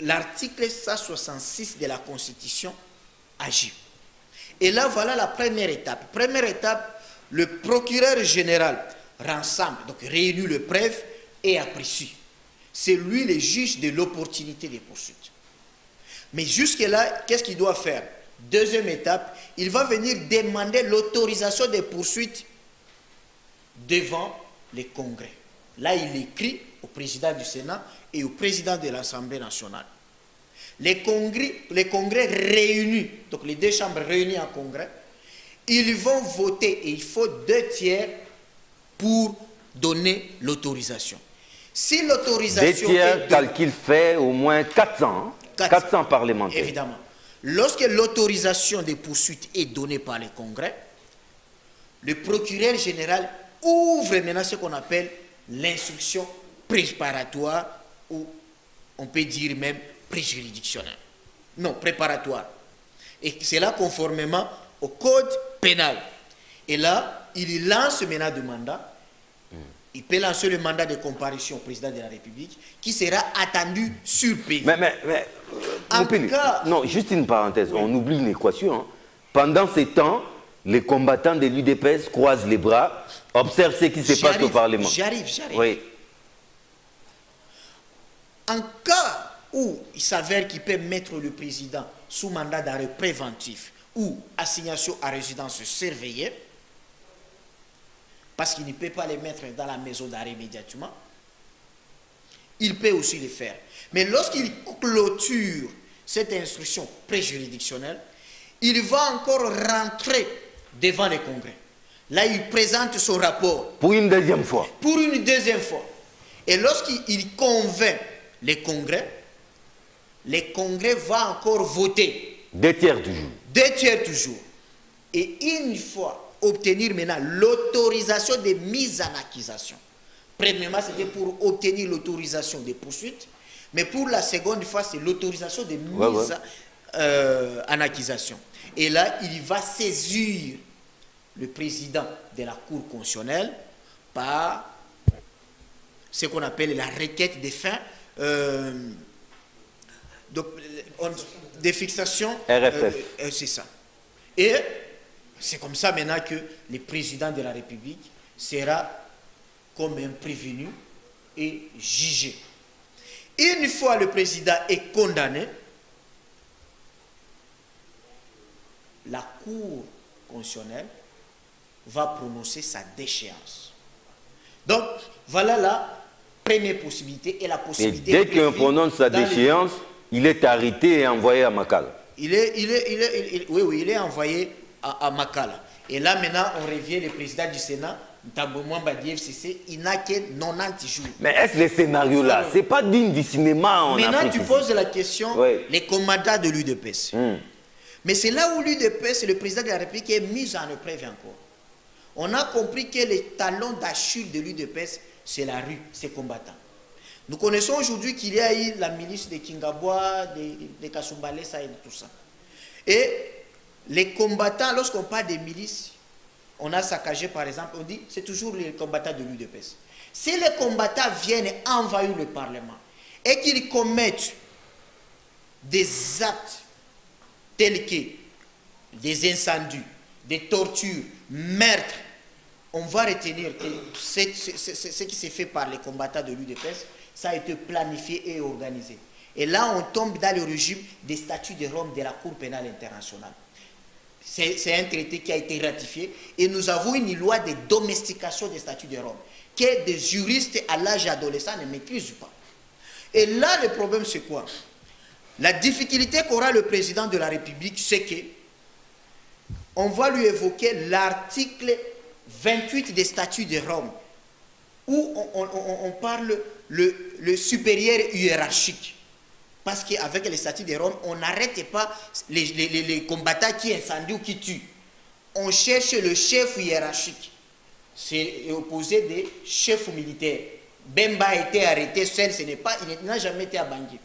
l'article 166 de la Constitution agit. Et là, voilà la première étape. Première étape, le procureur général rassemble, donc réunit le preuve et apprécie. C'est lui le juge de l'opportunité des poursuites. Mais jusque-là, qu'est-ce qu'il doit faire? Deuxième étape, il va venir demander l'autorisation des poursuites devant les congrès. Là, il écrit au président du Sénat et au président de l'Assemblée nationale. Les congrès réunis, donc les 2 chambres réunies en congrès, ils vont voter et il faut 2 tiers pour donner l'autorisation. Si l'autorisation 2 tiers, calcul fait au moins 400, 400 parlementaires. Évidemment. Lorsque l'autorisation des poursuites est donnée par les congrès, le procureur général ouvre maintenant ce qu'on appelle l'instruction préparatoire ou on peut dire même préjuridictionnelle. Non, préparatoire. Et c'est là conformément au code pénal. Et là, il lance maintenant de mandat. Il peut lancer le mandat de comparution au président de la République qui sera attendu sur PV. Non, juste une parenthèse, oui. On oublie une équation. Hein. Pendant ces temps, les combattants de l'UDPS croisent les bras, observent ce qui se passe au Parlement. J'arrive. Oui. En cas où il s'avère qu'il peut mettre le président sous mandat d'arrêt préventif ou assignation à résidence surveillée, parce qu'il ne peut pas les mettre dans la maison d'arrêt immédiatement, il peut aussi le faire. Mais lorsqu'il clôture cette instruction préjuridictionnelle, il va encore rentrer devant les congrès. Là, il présente son rapport. Pour une deuxième fois. Pour une deuxième fois. Et lorsqu'il convainc les congrès vont encore voter. 2 tiers toujours. 2 tiers toujours. Et une fois obtenir maintenant l'autorisation de mise en accusation. Premièrement, c'était pour obtenir l'autorisation des poursuites. Mais pour la seconde fois, c'est l'autorisation de mise en accusation. Et là, il va saisir le président de la Cour constitutionnelle par ce qu'on appelle la requête des fins de fixation. RFF. C'est ça. Et c'est comme ça maintenant que le président de la République sera comme un prévenu et jugé. Une fois le président est condamné, la Cour constitutionnelle va prononcer sa déchéance. Donc, voilà la première possibilité et la possibilité... Et dès qu'on prononce sa déchéance, il est arrêté et envoyé à Makala. Oui, il est envoyé à Makala. Et là, maintenant, on revient, le président du Sénat, il n'a que 90 jours. Mais est-ce que le scénario là, c'est pas digne du cinéma en Maintenant, Afrique, tu poses la question, les commandants de l'UDPS. Mais c'est là où l'UDPS, le président de la République, est mis en épreuve encore. On a compris que les talons d'Achille de l'UDPS, c'est la rue, c'est combattants. Nous connaissons aujourd'hui qu'il y a eu la milice de Kingabwa, de Kasumbalesa et tout ça. Et les combattants, lorsqu'on parle des milices, on a saccagé par exemple, on dit c'est toujours les combattants de l'UDPS. Si les combattants viennent envahir le Parlement et qu'ils commettent des actes tels que des incendies, des tortures, meurtres, on va retenir que ce qui s'est fait par les combattants de l'UDPS, ça a été planifié et organisé. Et là, on tombe dans le régime des statuts de Rome de la Cour pénale internationale. C'est un traité qui a été ratifié et nous avons une loi de domestication des statuts de Rome que des juristes à l'âge adolescent ne maîtrisent pas. Et là, le problème, c'est quoi? La difficulté qu'aura le président de la République, c'est que on va lui évoquer l'article 28 des statuts de Rome où on parle le supérieur hiérarchique. Parce qu'avec les statuts de Rome, on n'arrête pas les combattants qui incendient ou qui tuent. On cherche le chef hiérarchique. C'est opposé des chefs militaires. Bemba a été arrêté seul, il n'a jamais été à Bangui.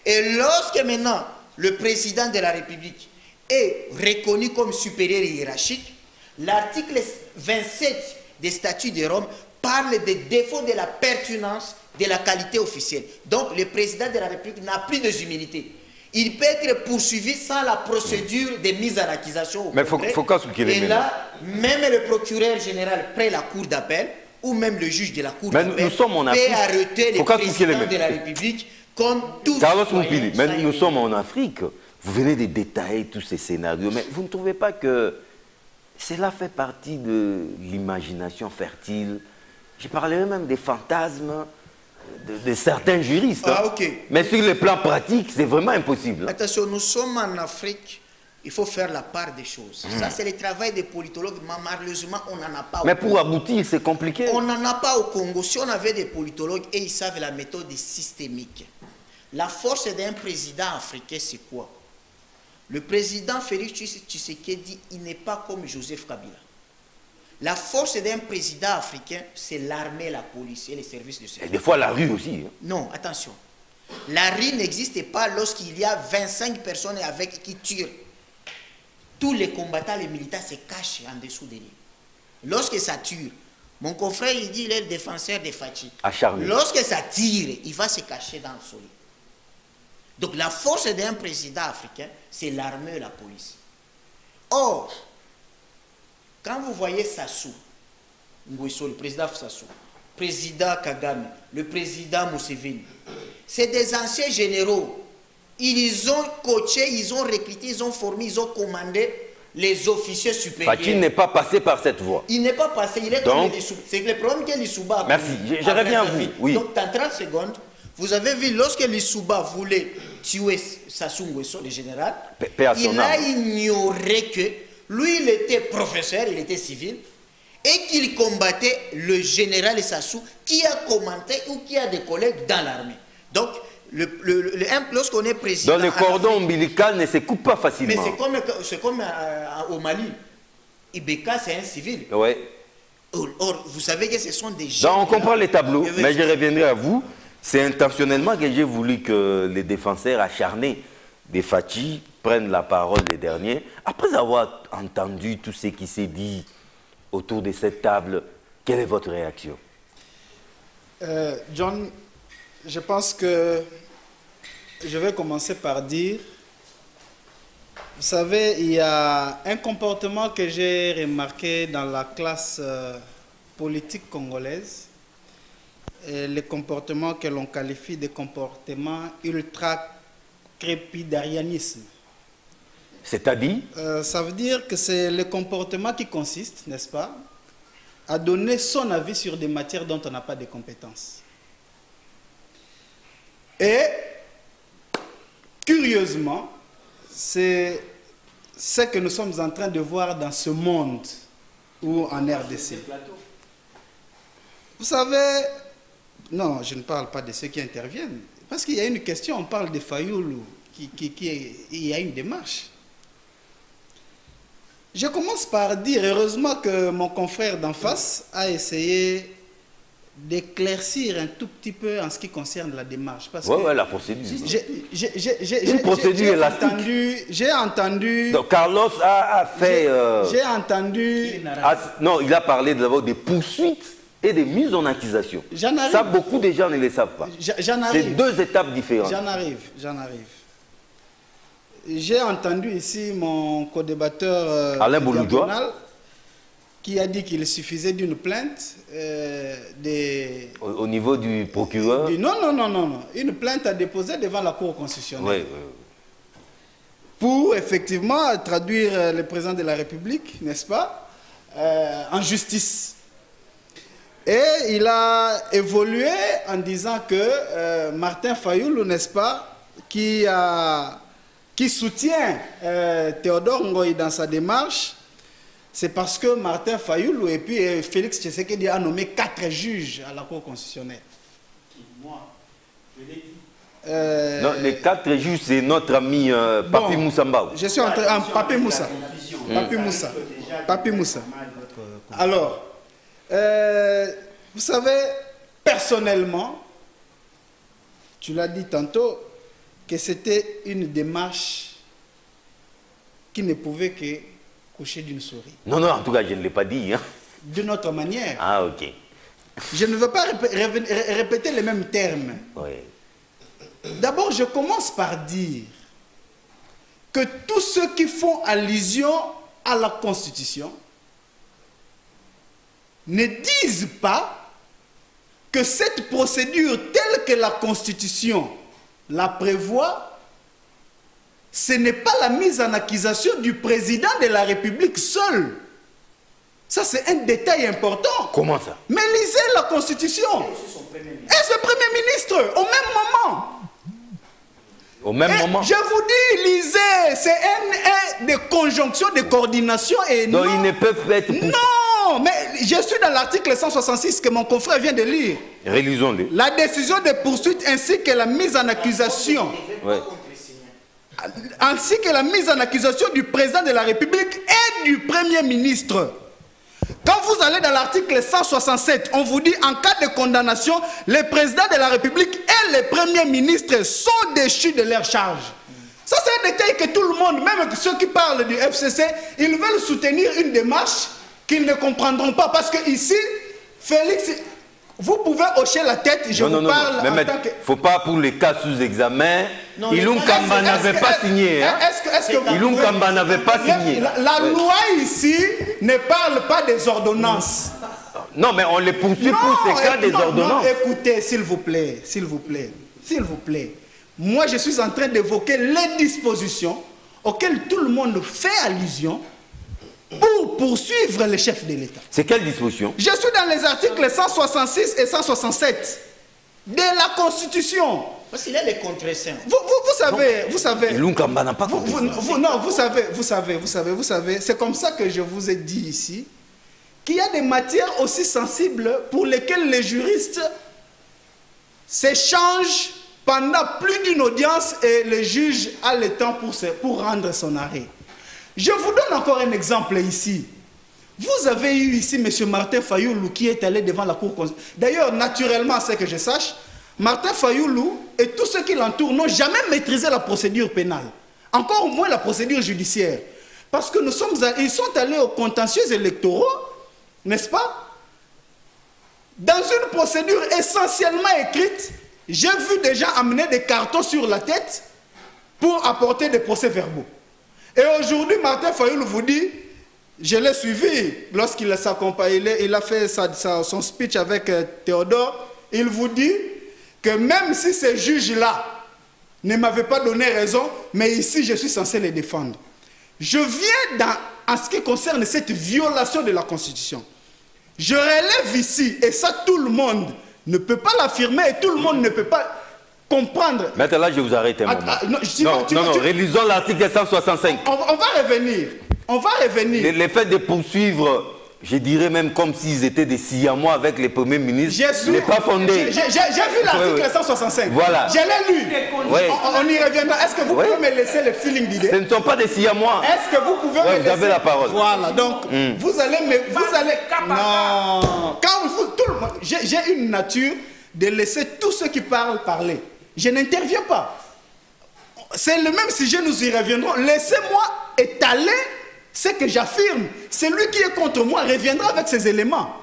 Et lorsque maintenant le président de la République est reconnu comme supérieur hiérarchique, l'article 27 des statuts de Rome parle des défauts de la pertinence de la qualité officielle. Donc le président de la République n'a plus de humilité. Il peut être poursuivi sans la procédure de mise en accusation. Mais faut et là, même le procureur général près la cour d'appel ou même le juge de la cour d'appel peut arrêter le président de la République comme tout citoyen. Mais nous sommes en Afrique. Vous venez de détailler tous ces scénarios, mais vous ne trouvez pas que cela fait partie de l'imagination fertile? Je parlerai même des fantasmes de certains juristes. Ah, ok. Mais sur le plan pratique, c'est vraiment impossible. Attention, nous sommes en Afrique, il faut faire la part des choses. Ça, c'est le travail des politologues, mais malheureusement, on n'en a pas. Mais pour aboutir, c'est compliqué. On n'en a pas au Congo. Si on avait des politologues et ils savent la méthode systémique, la force d'un président africain, c'est quoi? Le président Félix Tshisekedi, il n'est pas comme Joseph Kabila. La force d'un président africain, c'est l'armée, la police et les services de sécurité. Et des fois la rue aussi. Non, attention. La rue n'existe pas lorsqu'il y a 25 personnes avec qui tirent. Tous les combattants, les militaires se cachent en dessous des lignes. Lorsque ça tire, mon confrère, il dit, il est le défenseur des Fachi. Acharné. Lorsque ça tire, il va se cacher dans le soleil. Donc la force d'un président africain, c'est l'armée et la police. Or, quand vous voyez Sassou Nguesso, le président Sassou, le président Kagame, le président Museveni, c'est des anciens généraux. Ils ont coaché, ils ont recruté, ils ont formé, ils ont commandé les officiers supérieurs. Fachi n'est pas passé par cette voie. Il n'est pas passé, il est comme Lissouba. C'est le problème que Lissouba a. Merci, je reviens à vous. Oui. Donc, dans 30 secondes, vous avez vu, lorsque Lissouba voulait tuer Sassou Nguesso, le général, il a ignoré que lui, il était professeur, il était civil, et qu'il combattait le général Sassou, qui a commenté ou qui a des collègues dans l'armée. Donc, lorsqu'on est président... Donc le cordon ombilical ne se coupe pas facilement. Mais c'est comme au Mali. Ibeka, c'est un civil. Oui. Or, vous savez que ce sont des gens... Donc on comprend les tableaux, mais je reviendrai à vous. C'est intentionnellement que j'ai voulu que les défenseurs acharnés des Fachi prennent la parole les derniers. Après avoir entendu tout ce qui s'est dit autour de cette table, quelle est votre réaction? John, je pense que je vais commencer par dire, vous savez, il y a un comportement que j'ai remarqué dans la classe politique congolaise, les comportements que l'on qualifie de comportements ultra-crépidarianisme. C'est-à-dire? Ça veut dire que c'est le comportement qui consiste, n'est-ce pas, à donner son avis sur des matières dont on n'a pas de compétences. Et, curieusement, c'est ce que nous sommes en train de voir dans ce monde ou en RDC. Vous savez, non, je ne parle pas de ceux qui interviennent, parce qu'il y a une question, on parle de Fayoulou, il y a une démarche. Je commence par dire, heureusement que mon confrère d'en face a essayé d'éclaircir un tout petit peu en ce qui concerne la démarche. Oui, la procédure. Une procédure élastique. J'ai entendu... Donc, Carlos a fait... J'ai entendu... non, il a parlé d'abord des poursuites et des mises en accusation. Ça, beaucoup de gens ne le savent pas. C'est deux étapes différentes. J'en arrive. J'ai entendu ici mon co-débatteur Alain Bouloudoua qui a dit qu'il suffisait d'une plainte au niveau du procureur. Non. Une plainte à déposer devant la Cour constitutionnelle. Oui. Pour effectivement traduire le président de la République, n'est-ce pas, en justice. Et il a évolué en disant que Martin Fayoulou, n'est-ce pas, qui soutient Théodore Ngoï dans sa démarche, c'est parce que Martin Fayoulou et puis Félix Tshisekedi a nommé 4 juges à la Cour constitutionnelle. Moi, je l'ai dit. Non, les 4 juges, c'est notre ami Papi Moussa Mbao. Je suis en train... Papi Moussa. Alors, vous savez, personnellement, tu l'as dit tantôt, que c'était une démarche qui ne pouvait que coucher d'une souris. Non, en tout cas, je ne l'ai pas dit. Hein. D'une autre manière. Ah, ok. Je ne veux pas répéter les mêmes termes. Oui. D'abord, je commence par dire que tous ceux qui font allusion à la Constitution ne disent pas que cette procédure telle que la Constitution la prévoit, ce n'est pas la mise en accusation du président de la République seul. Ça, c'est un détail important. Comment ça? Mais lisez la Constitution. Et ce Premier ministre, au même moment. Au même moment. Je vous dis, lisez, c'est des conjonctions, de coordination et donc ils ne peuvent être... Non, mais je suis dans l'article 166 que mon confrère vient de lire. Relisons-le. La décision de poursuite ainsi que la mise en accusation. Ouais. Ainsi que la mise en accusation du président de la République et du Premier ministre. Quand vous allez dans l'article 167, on vous dit en cas de condamnation, le président de la République et le Premier ministre sont déchus de leur charge. Ça, c'est un détail que tout le monde, même ceux qui parlent du FCC, ils veulent soutenir une démarche qu'ils ne comprendront pas. Parce que ici, Félix, vous pouvez hocher la tête, je vous parle en tant que... faut pas pour les cas sous examen. Ilung Kamba n'avait pas signé. Ilung Kamba n'avait pas signé. La loi ici ne parle pas des ordonnances. Non, mais on les poursuit pour ces cas des ordonnances. Non, écoutez, s'il vous plaît. Moi, je suis en train d'évoquer les dispositions auxquelles tout le monde fait allusion pour poursuivre le chef de l'État. C'est quelle disposition? Je suis dans les articles 166 et 167 de la Constitution. Parce qu'il y a des contre-saints. Vous savez... Ilung Kamba n'a pas vous savez, c'est comme ça que je vous ai dit ici, qu'il y a des matières aussi sensibles pour lesquelles les juristes s'échangent pendant plus d'une audience et le juge a le temps pour rendre son arrêt. Je vous donne encore un exemple ici. Vous avez eu ici M. Martin Fayoulou qui est allé devant la Cour constitutionnelle. D'ailleurs, naturellement, c'est que je sache, Martin Fayoulou et tous ceux qui l'entourent n'ont jamais maîtrisé la procédure pénale. encore moins la procédure judiciaire. Parce que ils sont allés aux contentieux électoraux, n'est-ce pas? Dans une procédure essentiellement écrite, j'ai vu des gens amener des cartons sur la tête pour apporter des procès-verbaux. Et aujourd'hui, Martin Fayulu vous dit, je l'ai suivi lorsqu'il il a fait son speech avec Théodore, il vous dit que même si ces juges-là ne m'avaient pas donné raison, mais ici je suis censé les défendre. Je viens en ce qui concerne cette violation de la Constitution. Je relève ici, et ça tout le monde ne peut pas l'affirmer et tout le monde ne peut pas comprendre. Maintenant, je vous arrête un moment. Non, relisons l'article 165. On va revenir. On va revenir. Le fait de poursuivre, je dirais même comme s'ils étaient des Siamois avec les premiers ministres, n'est pas fondé. J'ai vu l'article 165. Voilà. Je l'ai lu. On y reviendra. Est-ce que vous pouvez me laisser le feeling d'idée? Ce ne sont pas des Siamois. Est-ce que vous pouvez me laisser? Vous avez la parole. Voilà. Donc, vous allez... Non. Quand tout le monde... J'ai une nature de laisser tous ceux qui parlent parler. Je n'interviens pas. C'est le même sujet, nous y reviendrons. Laissez-moi étaler ce que j'affirme. Celui qui est contre moi reviendra avec ses éléments.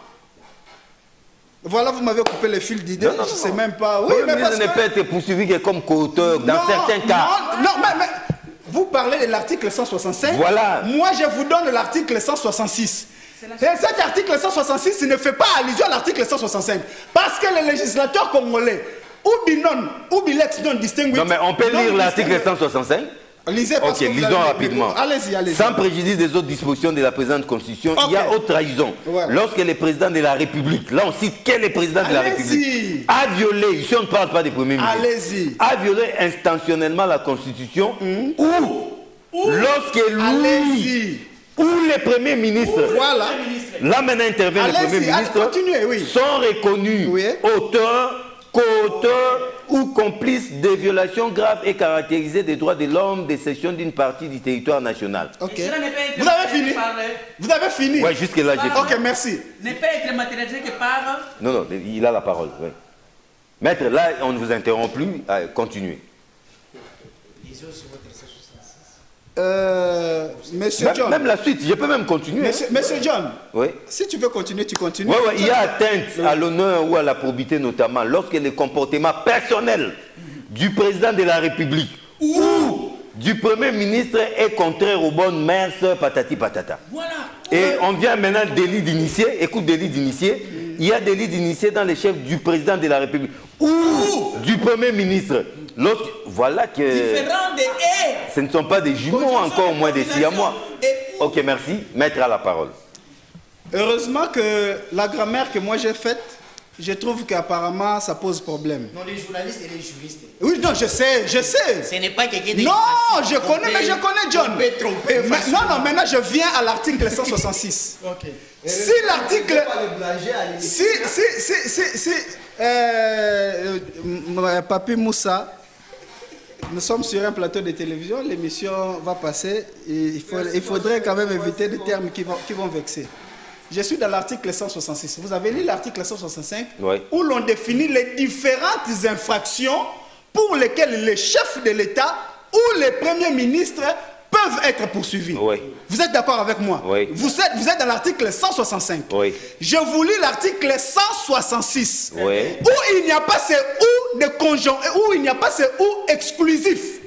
Voilà, vous m'avez coupé le fil d'idée. Je ne sais même pas. Oui, mais parce que... ne peut être poursuivi que comme co-auteur dans certains cas. Non, mais vous parlez de l'article 165. Voilà. Moi, je vous donne l'article 166. Et cet article 166 ne fait pas allusion à l'article 165. Parce que les législateurs congolais, ou bilex non distingué. Non, mais on peut lire l'article 165. Lisez parce que lisons rapidement. Allez-y. Sans préjudice des autres dispositions de la présente Constitution, il y a haute trahison. Voilà. Lorsque le président de la République, là on cite quel est le président de la République, a violé, ici on ne parle pas des premiers ministres, a violé intentionnellement la Constitution, ou lorsque lui ou les premiers ministres, là maintenant intervient les premiers ministres, sont reconnus auteurs, co-auteurs ou complices de violations graves et caractérisées des droits de l'homme des sections d'une partie du territoire national. Ok. Vous avez fini? Vous avez fini? Oui, jusque-là j'ai fini. Ok, merci. Ne peut être matérialisé que par... Non, il a la parole. Oui. Maître, là, on ne vous interrompt plus. Continuez. Monsieur John. Même la suite, je peux même continuer. Monsieur John, oui. Si tu veux continuer, tu continues. Oui, il y a atteinte à l'honneur ou à la probité notamment lorsque le comportement personnel du président de la République ou du Premier ministre est contraire aux bonnes mœurs, patati patata. Voilà. Et on vient maintenant délit d'initié. Écoute, délit d'initié. Il y a délit d'initié dans les chefs du président de la République ou du Premier ministre. Voilà que... Différent des haies. Ce ne sont pas des jumeaux, encore moins des Siamois. Ok, merci. Maître à la parole. Heureusement que la grammaire que moi j'ai faite, je trouve qu'apparemment ça pose problème. Non, les journalistes et les juristes. Oui, non, je sais. Ce n'est pas quelqu'un de... Non, je connais John. Non, maintenant je viens à l'article 166. Ok. Si l'article... Papi Moussa, nous sommes sur un plateau de télévision, l'émission va passer et il faudrait quand même éviter des termes qui vont vexer. Je suis dans l'article 166. Vous avez lu l'article 165 où l'on définit les différentes infractions pour lesquelles les chefs de l'État ou les premiers ministres peuvent être poursuivis. Vous êtes d'accord avec moi? Vous êtes dans l'article 165. Je vous lis l'article 166 où il n'y a pas ce ou de conjoint, où il n'y a pas ce ou exclusif.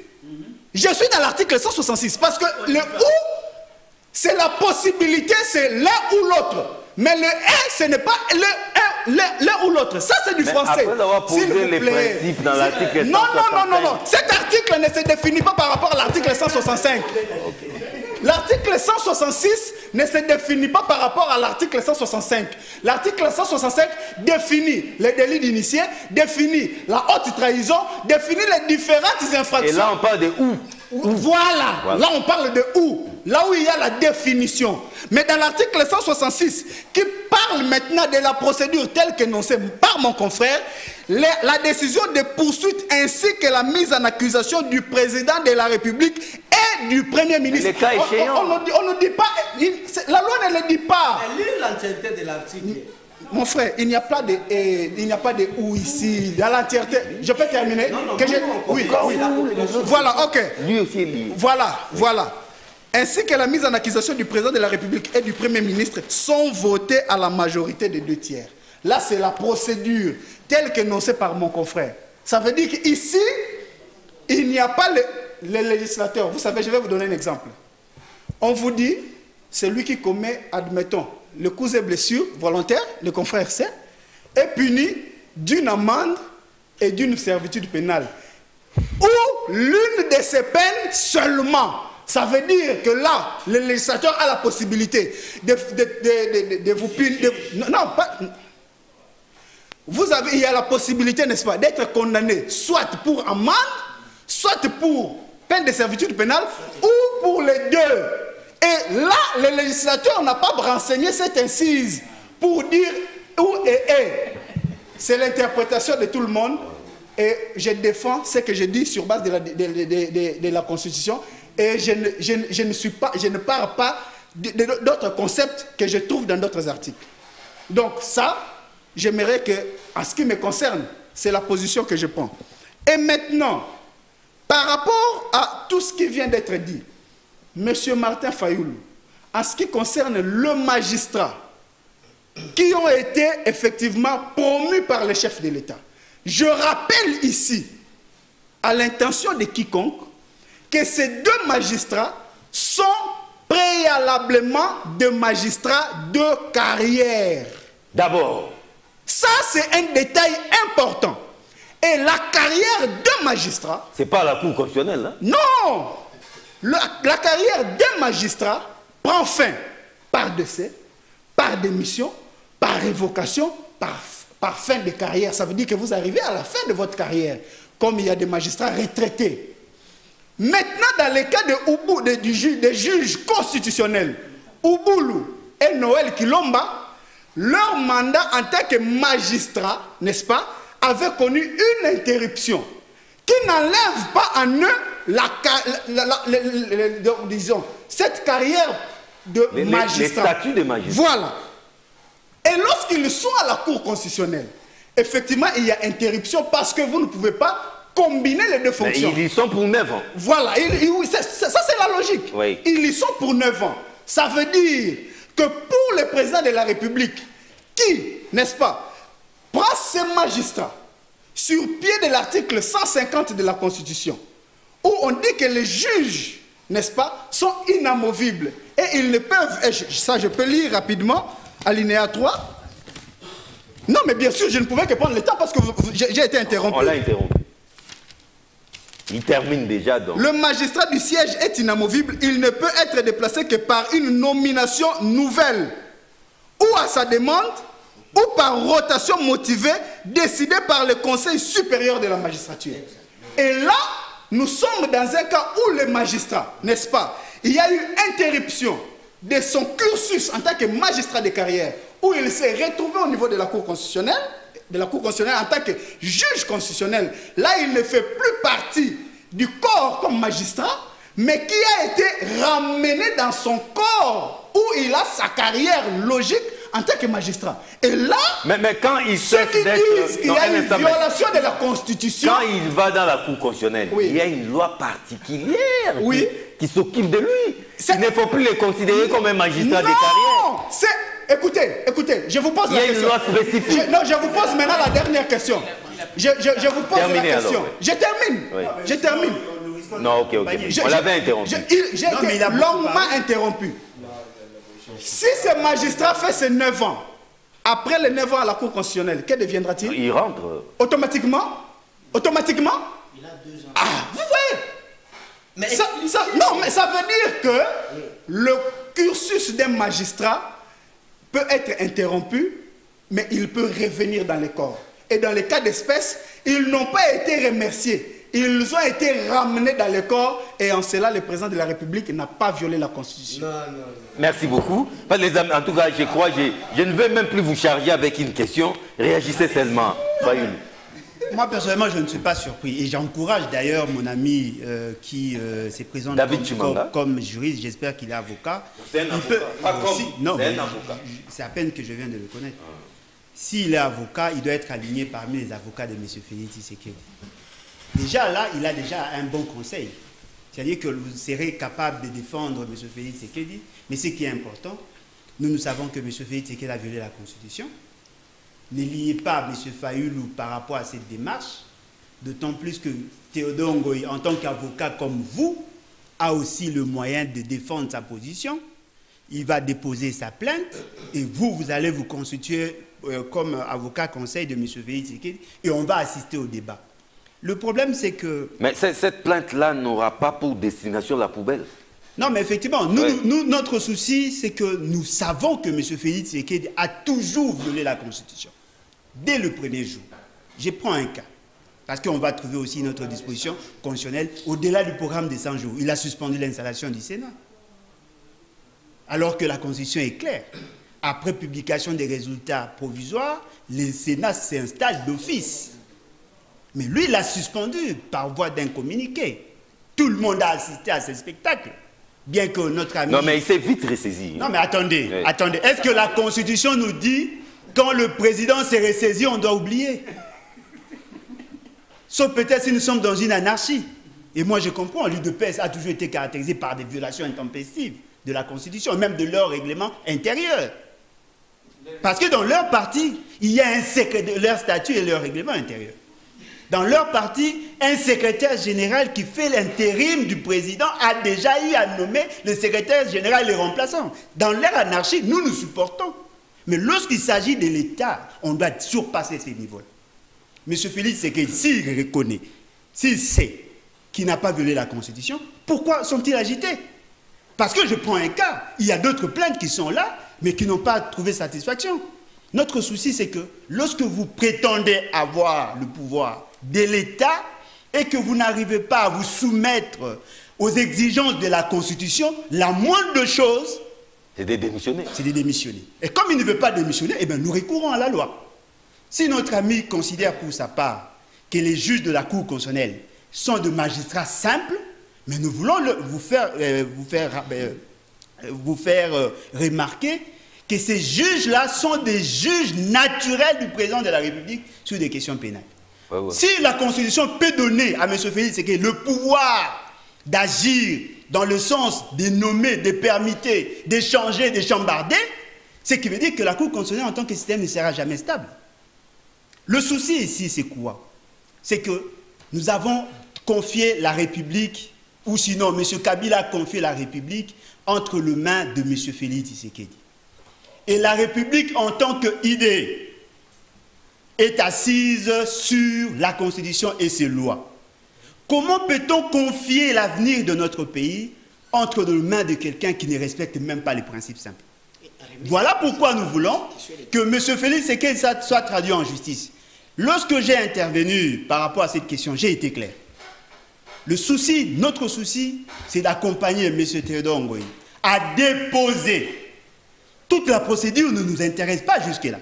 Je suis dans l'article 166 parce que le ou, c'est la possibilité, c'est l'un ou l'autre. Mais le et, ce n'est pas l'un ou l'autre. Ça, c'est du français. Après avoir posé les principes dans l'article 165. Non. Cet article ne se définit pas par rapport à l'article 165. L'article 166 ne se définit pas par rapport à l'article 165. L'article 165 définit les délits d'initié, définit la haute trahison, définit les différentes infractions. Et là, on parle de où? Voilà. Là on parle de où? Là où il y a la définition. Mais dans l'article 166, qui parle maintenant de la procédure telle qu'énoncée par mon confrère, la décision de poursuite ainsi que la mise en accusation du président de la République et du Premier ministre. Les cas échéants. On ne dit pas, la loi ne le dit pas. Lis l'entièreté de l'article. Mon frère, il n'y a pas de ou ici, dans l'entièreté. Je peux terminer? Oui. Voilà, ok. Lui aussi est lié. Voilà. Ainsi que la mise en accusation du président de la République et du Premier ministre sont votées à la majorité des 2/3. Là, c'est la procédure telle qu'énoncée par mon confrère. Ça veut dire qu'ici, il n'y a pas les législateurs. Vous savez, je vais vous donner un exemple. On vous dit, c'est lui qui commet, admettons, le coups et blessures volontaires, le confrère C, est puni d'une amende et d'une servitude pénale. Ou l'une de ces peines seulement. Ça veut dire que là, le législateur a la possibilité de vous punir. Non, pas. Il y a la possibilité, n'est-ce pas, d'être condamné soit pour amende, soit pour peine de servitude pénale, ou pour les deux. Et là, le législateur n'a pas renseigné cette incise pour dire où est. C'est l'interprétation de tout le monde. Et je défends ce que je dis sur base de la Constitution. Et je ne pars pas d'autres concepts que je trouve dans d'autres articles. Donc ça, j'aimerais que, en ce qui me concerne, c'est la position que je prends. Et maintenant, par rapport à tout ce qui vient d'être dit, M. Martin Fayoulou, en ce qui concerne le magistrat, qui ont été effectivement promus par le chef de l'État, je rappelle ici, à l'intention de quiconque, que ces deux magistrats sont préalablement des magistrats de carrière. D'abord. Ça, c'est un détail important. Et la carrière d'un magistrat... C'est pas la Cour constitutionnelle, hein? Non! La carrière d'un magistrat prend fin par décès, par démission, par révocation, par fin de carrière. Ça veut dire que vous arrivez à la fin de votre carrière, comme il y a des magistrats retraités. Maintenant, dans les cas des juges constitutionnels, Ouboulou et Noël Kilomba, leur mandat en tant que magistrat, n'est-ce pas, avait connu une interruption qui n'enlève pas en eux disons, cette carrière de magistrat. Les statuts de magistrat. Voilà. Et lorsqu'ils sont à la Cour constitutionnelle, effectivement, il y a interruption parce que vous ne pouvez pas combiner les deux fonctions. Mais ils y sont pour 9 ans. Voilà, ça c'est la logique. Oui. Ils y sont pour 9 ans. Ça veut dire que pour le président de la République, qui, n'est-ce pas, prend ses magistrats sur pied de l'article 150 de la Constitution, où on dit que les juges, n'est-ce pas, sont inamovibles et ils ne peuvent, ça je peux lire rapidement, alinéa 3. Non, mais bien sûr, je ne pouvais que prendre le temps parce que j'ai été interrompu. On l'a interrompu. Il termine déjà donc. Le magistrat du siège est inamovible, il ne peut être déplacé que par une nomination nouvelle, ou à sa demande, ou par rotation motivée, décidée par le Conseil supérieur de la magistrature. Et là, nous sommes dans un cas où le magistrat, n'est-ce pas, il y a eu interruption de son cursus en tant que magistrat de carrière, où il s'est retrouvé au niveau de la Cour constitutionnelle, en tant que juge constitutionnel. Là, il ne fait plus partie du corps comme magistrat, mais qui a été ramené dans son corps, où il a sa carrière logique en tant que magistrat. Et là, mais quand il ceux qui disent qu'il y a une violation de la Constitution... Quand il va dans la Cour constitutionnelle, oui, il y a une loi particulière qui s'occupe de lui. Il ne faut plus le considérer comme un magistrat de carrière. Non, écoutez, je vous pose la question. Il y a une loi spécifique. Non, je vous pose maintenant la dernière question. Je vous pose la question. Alors, je termine. Oui. Je termine. Non, ok. On l'avait interrompu. J'ai été longuement interrompu. Si ce magistrat fait ses 9 ans, après les 9 ans à la Cour constitutionnelle, que deviendra-t-il? Il rentre. Automatiquement? Il a 2 ans. Ah, vous voyez? Mais non, mais ça veut dire que le cursus d'un magistrat peut être interrompu, mais il peut revenir dans les corps. Et dans les cas d'espèce, ils n'ont pas été remerciés. Ils ont été ramenés dans les corps et en cela, le président de la République n'a pas violé la Constitution. Non. Merci beaucoup. Les amis, en tout cas, je crois, je ne veux même plus vous charger avec une question. Réagissez seulement. Moi, personnellement, je ne suis pas surpris. Et j'encourage d'ailleurs mon ami qui s'est présenté comme juriste. J'espère qu'il est avocat. C'est un avocat. Non, c'est à peine que je viens de le connaître. s'il est avocat, il doit être aligné parmi les avocats de M. Félix Tshisekedi. Déjà là, il a déjà un bon conseil. C'est-à-dire que vous serez capable de défendre M. Félix Tshisekedi. Mais ce qui est important, nous savons que M. Félix Tshisekedi a violé la Constitution. Ne liez pas M. Fayulu par rapport à cette démarche, d'autant plus que Théodore Ngoï, en tant qu'avocat comme vous, a aussi le moyen de défendre sa position. Il va déposer sa plainte et vous allez vous constituer comme avocat conseil de M. Félix Tshisekedi et on va assister au débat. Le problème, c'est que... Mais cette plainte-là n'aura pas pour destination la poubelle. Non, mais effectivement, notre souci, c'est que nous savons que M. Félix Tshisekedi a toujours violé la Constitution. Dès le premier jour. Je prends un cas. Parce qu'on va trouver aussi notre disposition constitutionnelle au-delà du programme des 100 jours. Il a suspendu l'installation du Sénat. Alors que la Constitution est claire. Après publication des résultats provisoires, le Sénat s'installe d'office. Mais lui, il l'a suspendu par voie d'un communiqué. Tout le monde a assisté à ce spectacle. Bien que notre ami... Non, mais il s'est vite ressaisi. Non, mais attendez, attendez. Est-ce que la Constitution nous dit, quand le président s'est ressaisi, on doit oublier? Sauf peut-être si nous sommes dans une anarchie. Et moi, je comprends, l'UDPS a toujours été caractérisé par des violations intempestives de la Constitution, même de leur règlement intérieur. Parce que dans leur parti, il y a un secret de leur statut et leur règlement intérieur. Dans leur parti, un secrétaire général qui fait l'intérim du président a déjà eu à nommer le secrétaire général et les remplaçants. Dans leur anarchie, nous nous supportons. Mais lorsqu'il s'agit de l'État, on doit surpasser ces niveaux-là. M. Félix Tshisekedi, s'il reconnaît, s'il sait qu'il n'a pas violé la Constitution, pourquoi sont-ils agités? Parce que je prends un cas, il y a d'autres plaintes qui sont là, mais qui n'ont pas trouvé satisfaction. Notre souci, c'est que lorsque vous prétendez avoir le pouvoir de l'État et que vous n'arrivez pas à vous soumettre aux exigences de la Constitution, la moindre chose, c'est de démissionner. C'est de démissionner. Et comme il ne veut pas démissionner, eh bien, nous recourons à la loi. Si notre ami considère pour sa part que les juges de la Cour constitutionnelle sont de magistrats simples, mais nous voulons vous faire remarquer que ces juges-là sont des juges naturels du président de la République sur des questions pénales. Si la Constitution peut donner à M. Félix Tshisekedi le pouvoir d'agir dans le sens de nommer, de permettre, d'échanger, de chambarder, ce qui veut dire que la Cour constitutionnelle en tant que système ne sera jamais stable. Le souci ici, c'est quoi? C'est que nous avons confié la République, ou sinon M. Kabila a confié la République entre les mains de M. Félix Tshisekedi. Et la République en tant qu'idée est assise sur la Constitution et ses lois. Comment peut-on confier l'avenir de notre pays entre les mains de quelqu'un qui ne respecte même pas les principes simples? Voilà pourquoi nous voulons que M. Félix Tshisekedi soit traduit en justice. Lorsque j'ai intervenu par rapport à cette question, j'ai été clair. Le souci, notre souci, c'est d'accompagner M. Théodore Ngoï à déposer. Toute la procédure ne nous intéresse pas jusque-là.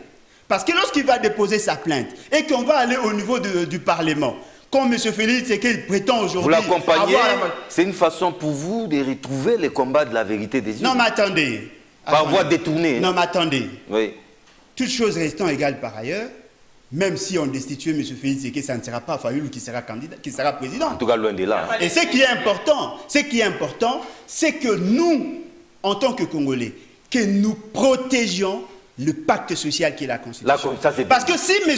Parce que lorsqu'il va déposer sa plainte et qu'on va aller au niveau du Parlement, comme M. Félix Tshisekedi prétend aujourd'hui... Vous l'accompagnez, c'est une façon pour vous de retrouver les combats de la vérité des yeux. Non, mais attendez. Par voie détournée. Non, mais attendez. Oui. Toutes choses restant égales par ailleurs, même si on destitue M. Félix Tshisekedi, ça ne sera pas Fayulu qui sera candidat, qui sera président. En tout cas, loin de là. Et ce qui est important, c'est que nous, en tant que Congolais, que nous protégions le pacte social qui est la Constitution. Parce que si M.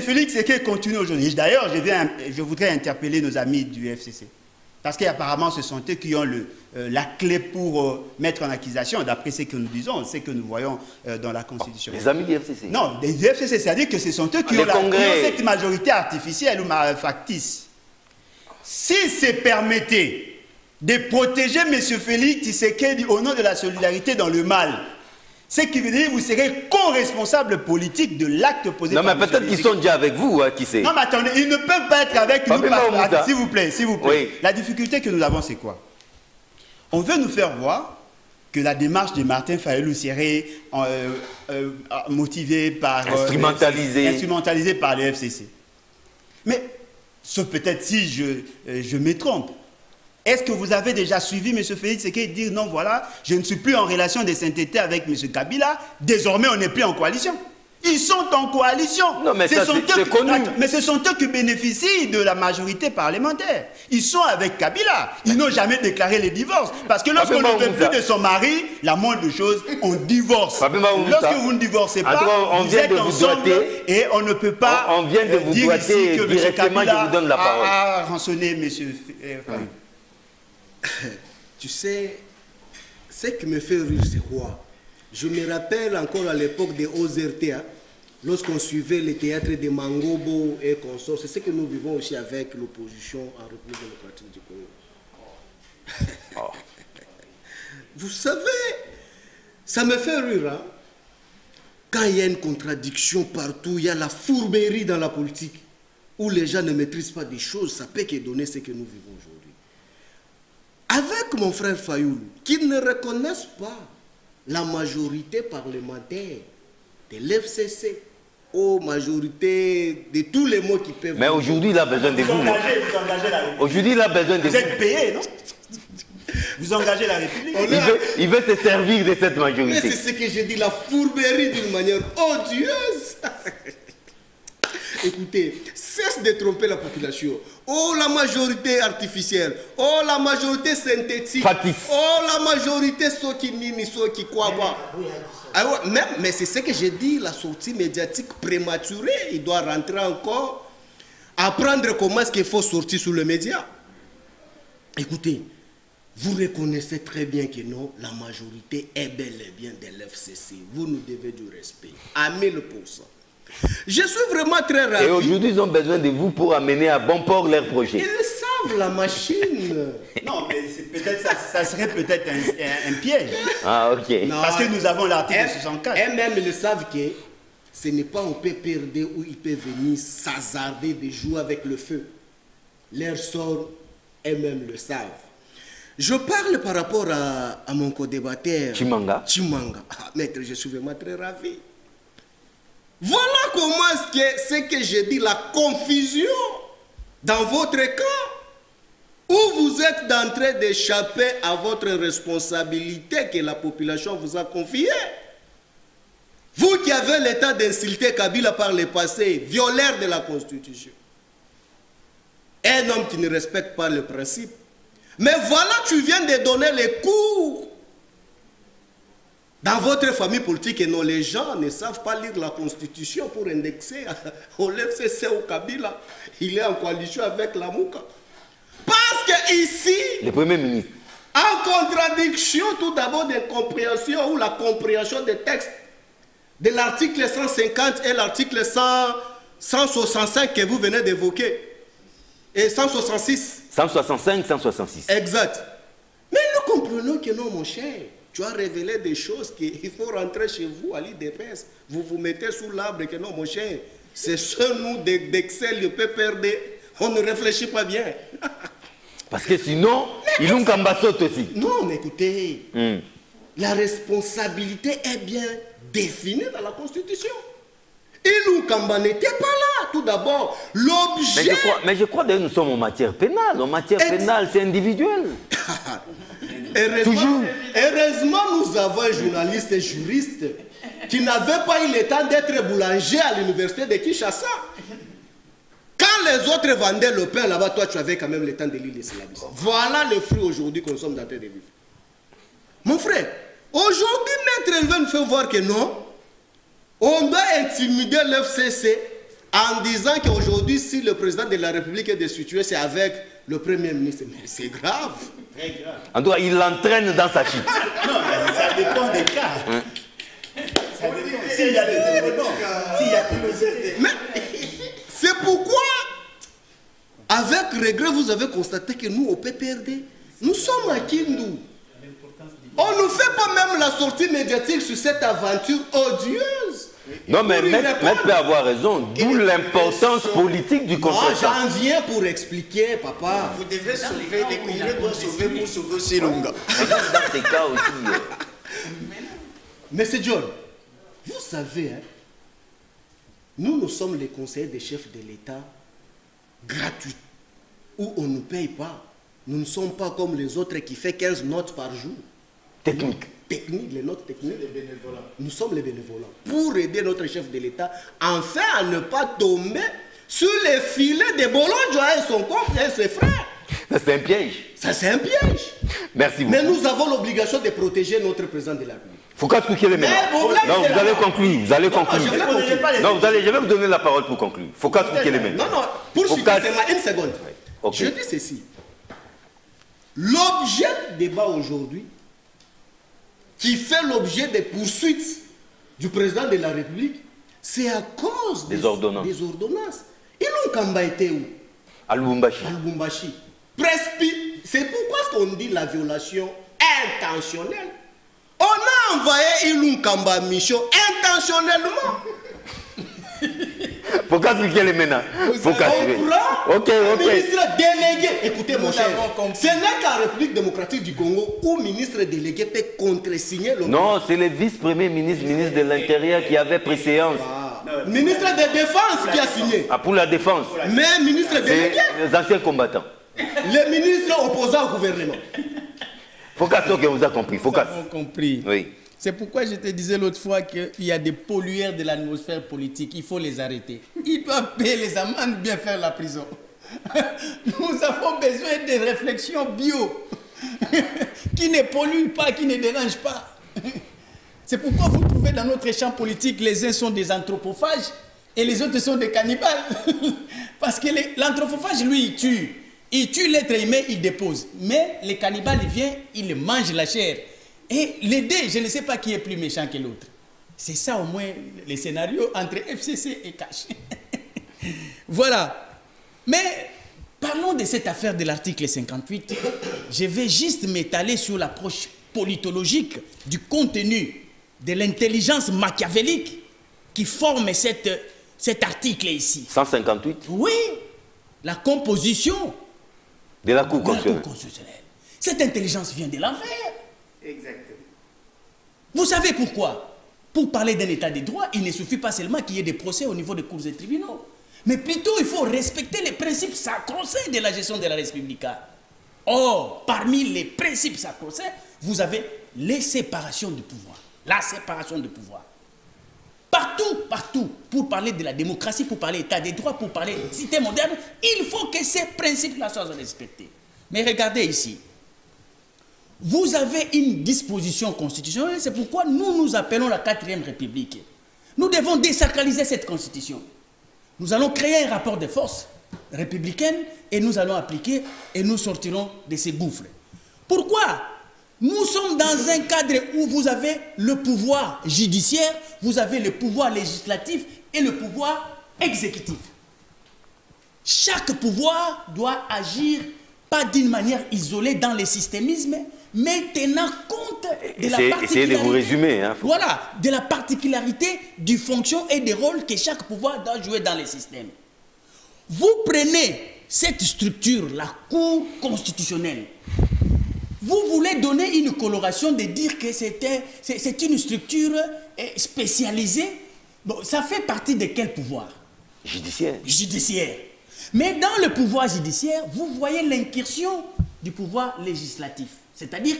Félix Tshisekedi continue aujourd'hui, d'ailleurs, je voudrais interpeller nos amis du FCC. Parce qu'apparemment, ce sont eux qui ont la clé pour mettre en accusation, d'après ce que nous disons, ce que nous voyons dans la Constitution. Les amis du FCC? Non, des FCC, c'est-à-dire que ce sont eux qui ont cette majorité artificielle ou factice. Si c'est permetté de protéger M. Félix Tshisekedi au nom de la solidarité dans le mal, ce qui veut dire que vous serez co-responsable politique de l'acte posé par M. Non, mais peut-être qu'ils sont déjà avec vous, hein, qui sait. Non, mais attendez, ils ne peuvent pas être avec nous. S'il vous plaît, s'il vous plaît. Oui. La difficulté que nous avons, c'est quoi? On veut nous faire voir que la démarche de Martin Fayulu serait motivée par... instrumentalisée par le FCC. Mais, sauf peut-être si je me trompe, est-ce que vous avez déjà suivi M. Félix Tshisekedi dire non, voilà, je ne suis plus en relation de sainteté avec M. Kabila, désormais on n'est plus en coalition? Ils sont en coalition. Non, mais ça, c'est connu. Mais ce sont eux qui bénéficient de la majorité parlementaire. Ils sont avec Kabila. Ils n'ont jamais déclaré les divorces. Parce que lorsqu'on ne veut plus de son mari, la moindre chose, on divorce. Lorsque vous ne divorcez pas, vous êtes ensemble et on ne peut pas on vient de vous dire ici que M. Kabila je vous donne la parole. a rançonné M. Tu sais, ce qui me fait rire, c'est quoi? Je me rappelle encore à l'époque des OZRT, lorsqu'on suivait les théâtres de Mangobo et consorts. C'est ce que nous vivons aussi avec l'opposition en République démocratique du Congo. Vous savez, ça me fait rire. Hein? Quand il y a une contradiction partout, il y a la fourberie dans la politique, où les gens ne maîtrisent pas des choses, ça peut que donner ce que nous vivons aujourd'hui. Avec mon frère Fayoulou, qui ne reconnaissent pas la majorité parlementaire de l'FCC, aux majorités de tous les mots qui peuvent... Mais aujourd'hui, il a besoin de vous. Aujourd'hui, il a besoin de vous. Vous êtes payé, non? Vous engagez la République. Il veut se servir de cette majorité. Mais c'est ce que j'ai dit, la fourberie d'une manière odieuse. Écoutez, cesse de tromper la population. Oh, la majorité artificielle. Oh, la majorité synthétique. Factice. Oh, la majorité soki nini, soki quoi. Ah ouais, mais c'est ce que j'ai dit, la sortie médiatique prématurée. Il doit rentrer encore, apprendre comment est-ce qu'il faut sortir sur le média. Écoutez, vous reconnaissez très bien que non, la majorité est bel et bien de l'FCC. Vous nous devez du respect. À 1000%. Je suis vraiment très ravi. Et aujourd'hui, ils ont besoin de vous pour amener à bon port leur projet. Ils savent la machine. Non, mais peut-être ça serait peut-être un piège. Ah, ok. Non, parce que nous avons l'article 64. Et même ils savent que ce n'est pas au PPRD où ils peuvent venir s'hasarder de jouer avec le feu. Leur sort, eux-mêmes le savent. Je parle par rapport à mon co-débatteur. Chimanga. Ah, maître, je suis vraiment très ravi. Voilà comment ce que j'ai dit, la confusion dans votre camp, où vous êtes en train d'échapper à votre responsabilité que la population vous a confiée. Vous qui avez l'état d'insulter Kabila par le passé, violeur de la Constitution. Un homme qui ne respecte pas le principe. Mais voilà, tu viens de donner les cours. Dans votre famille politique, et non, les gens ne savent pas lire la Constitution pour indexer au FCC au Kabila. Il est en coalition avec la Mouka. Parce que ici, le Premier ministre, en contradiction tout d'abord d'incompréhension ou la compréhension des textes de l'article 150 et l'article 165 que vous venez d'évoquer, et 166. 165, 166. Exact. Mais nous comprenons que non, mon cher. Tu as révélé des choses qu'il faut rentrer chez vous à l'IDPS. Vous vous mettez sous l'arbre que non, mon cher. C'est ce nous d'Excel, le PPRD. On ne réfléchit pas bien. Parce que sinon, ils ont qu'ambassadeur aussi. Non, mais écoutez, la responsabilité est bien définie dans la Constitution. Ilou Kamba n'était pas là, tout d'abord. L'objet... Mais je crois que nous sommes en matière pénale. En matière pénale, c'est individuel. Heureusement, nous avons un journaliste et juriste qui n'avait pas eu le temps d'être boulanger à l'université de Kinshasa. Quand les autres vendaient le pain là-bas, toi, tu avais quand même le temps de lire les syllabes. Voilà le fruit aujourd'hui que nous sommes en train de vivre. Mon frère, aujourd'hui, Maître Elven fait voir que non, on doit intimider l'FCC en disant qu'aujourd'hui, si le président de la République est destitué, c'est avec le Premier ministre. Mais c'est grave. Très grave. En tout cas, il l'entraîne dans sa chute. Non, mais ça dépend des cas. Ça dépend. S'il y a des éléments, s'il y a curiosité. Mais c'est pourquoi, avec regret, vous avez constaté que nous, au PPRD, nous sommes à Kindu. On ne fait pas même la sortie médiatique sur cette aventure odieuse. Non, mais Maître peut avoir raison, d'où l'importance politique du contresens. J'en viens pour expliquer, papa. Vous devez sauver, les Congolais doivent sauver pour sauver aussi Lunga. Dans ces cas aussi. Monsieur John, vous savez, hein, nous sommes les conseillers des chefs de l'État gratuits, où on ne paye pas. Nous ne sommes pas comme les autres qui font 15 notes par jour. Technique. techniques, les notes techniques. Nous sommes les bénévolents. Pour aider notre chef de l'État, enfin à ne pas tomber sur les filets de Bolonjoa et son compte et ses frères. Ça, c'est un piège. Ça, c'est un piège. Merci beaucoup. Mais nous avons l'obligation de protéger notre président de la République. Faut qu'expliquer les maintenant. Non, vous allez conclure. Vous allez conclure. Non, je vais vous donner la parole pour conclure. Faut qu'expliquer les maintenant. Non, pour finir, une seconde. Okay. Je dis ceci. L'objet du débat aujourd'hui, qui fait l'objet des poursuites du président de la République, c'est à cause des ordonnances. Ilunga Kamba était où? À Lubumbashi. À Lubumbashi. C'est pourquoi on dit la violation intentionnelle. On a envoyé Ilunga Kamba mission intentionnellement. Faut qu'expliquer les maintenant. Faut qu'assurer. Ok. Ministre délégué. Écoutez mon cher. Ce n'est qu'en République démocratique du Congo où ministre délégué peut contresigner le. Non, c'est le vice-premier ministre, ministre de l'Intérieur qui avait préséance. Ministre de Défense qui a signé. Ah, pour la défense. Mais ministre délégué. Les anciens combattants. Les ministres opposants au gouvernement. Faut qu'assurer que vous avez compris. Faut compris. Oui. C'est pourquoi je te disais l'autre fois qu'il y a des pollueurs de l'atmosphère politique. Il faut les arrêter. Ils doivent payer les amendes ou bien faire la prison. Nous avons besoin de réflexions bio qui ne polluent pas, qui ne dérangent pas. C'est pourquoi vous trouvez dans notre champ politique, les uns sont des anthropophages et les autres sont des cannibales. Parce que l'anthropophage, lui, il tue. Il tue l'être humain, il dépose. Mais les cannibales, ils viennent, ils mangent la chair. Et les deux, je ne sais pas qui est plus méchant que l'autre. C'est ça au moins le scénario entre FCC et Cash. Voilà. Mais parlons de cette affaire de l'article 58. Je vais juste m'étaler sur l'approche politologique du contenu de l'intelligence machiavélique qui forme cet article ici. 158? Oui. La composition de la Cour constitutionnelle. Cette intelligence vient de l'enfer. Exactement. Vous savez pourquoi? Pour parler d'un état de droit, il ne suffit pas seulement qu'il y ait des procès au niveau des cours et tribunaux. Mais plutôt, il faut respecter les principes sacro-saints de la gestion de la République. Or, parmi les principes sacro-saints, vous avez les séparations de pouvoir. La séparation de pouvoir. Partout, pour parler de la démocratie, pour parler d'état de droit, pour parler de cité moderne, il faut que ces principes-là soient respectés. Mais regardez ici. Vous avez une disposition constitutionnelle, c'est pourquoi nous appelons la 4e République. Nous devons désacraliser cette constitution. Nous allons créer un rapport de force républicaine et nous allons appliquer et nous sortirons de ces gouffres. Pourquoi? Nous sommes dans un cadre où vous avez le pouvoir judiciaire, vous avez le pouvoir législatif et le pouvoir exécutif. Chaque pouvoir doit agir pas d'une manière isolée dans le systémisme, mais tenant compte de la particularité. Essayez de vous résumer. Hein, voilà, de la particularité du fonction et des rôles que chaque pouvoir doit jouer dans le système. Vous prenez cette structure, la Cour constitutionnelle. Vous voulez donner une coloration de dire que c'est une structure spécialisée. Bon, ça fait partie de quel pouvoir? Judiciaire. Judiciaire. Mais dans le pouvoir judiciaire, vous voyez l'incursion du pouvoir législatif. C'est-à-dire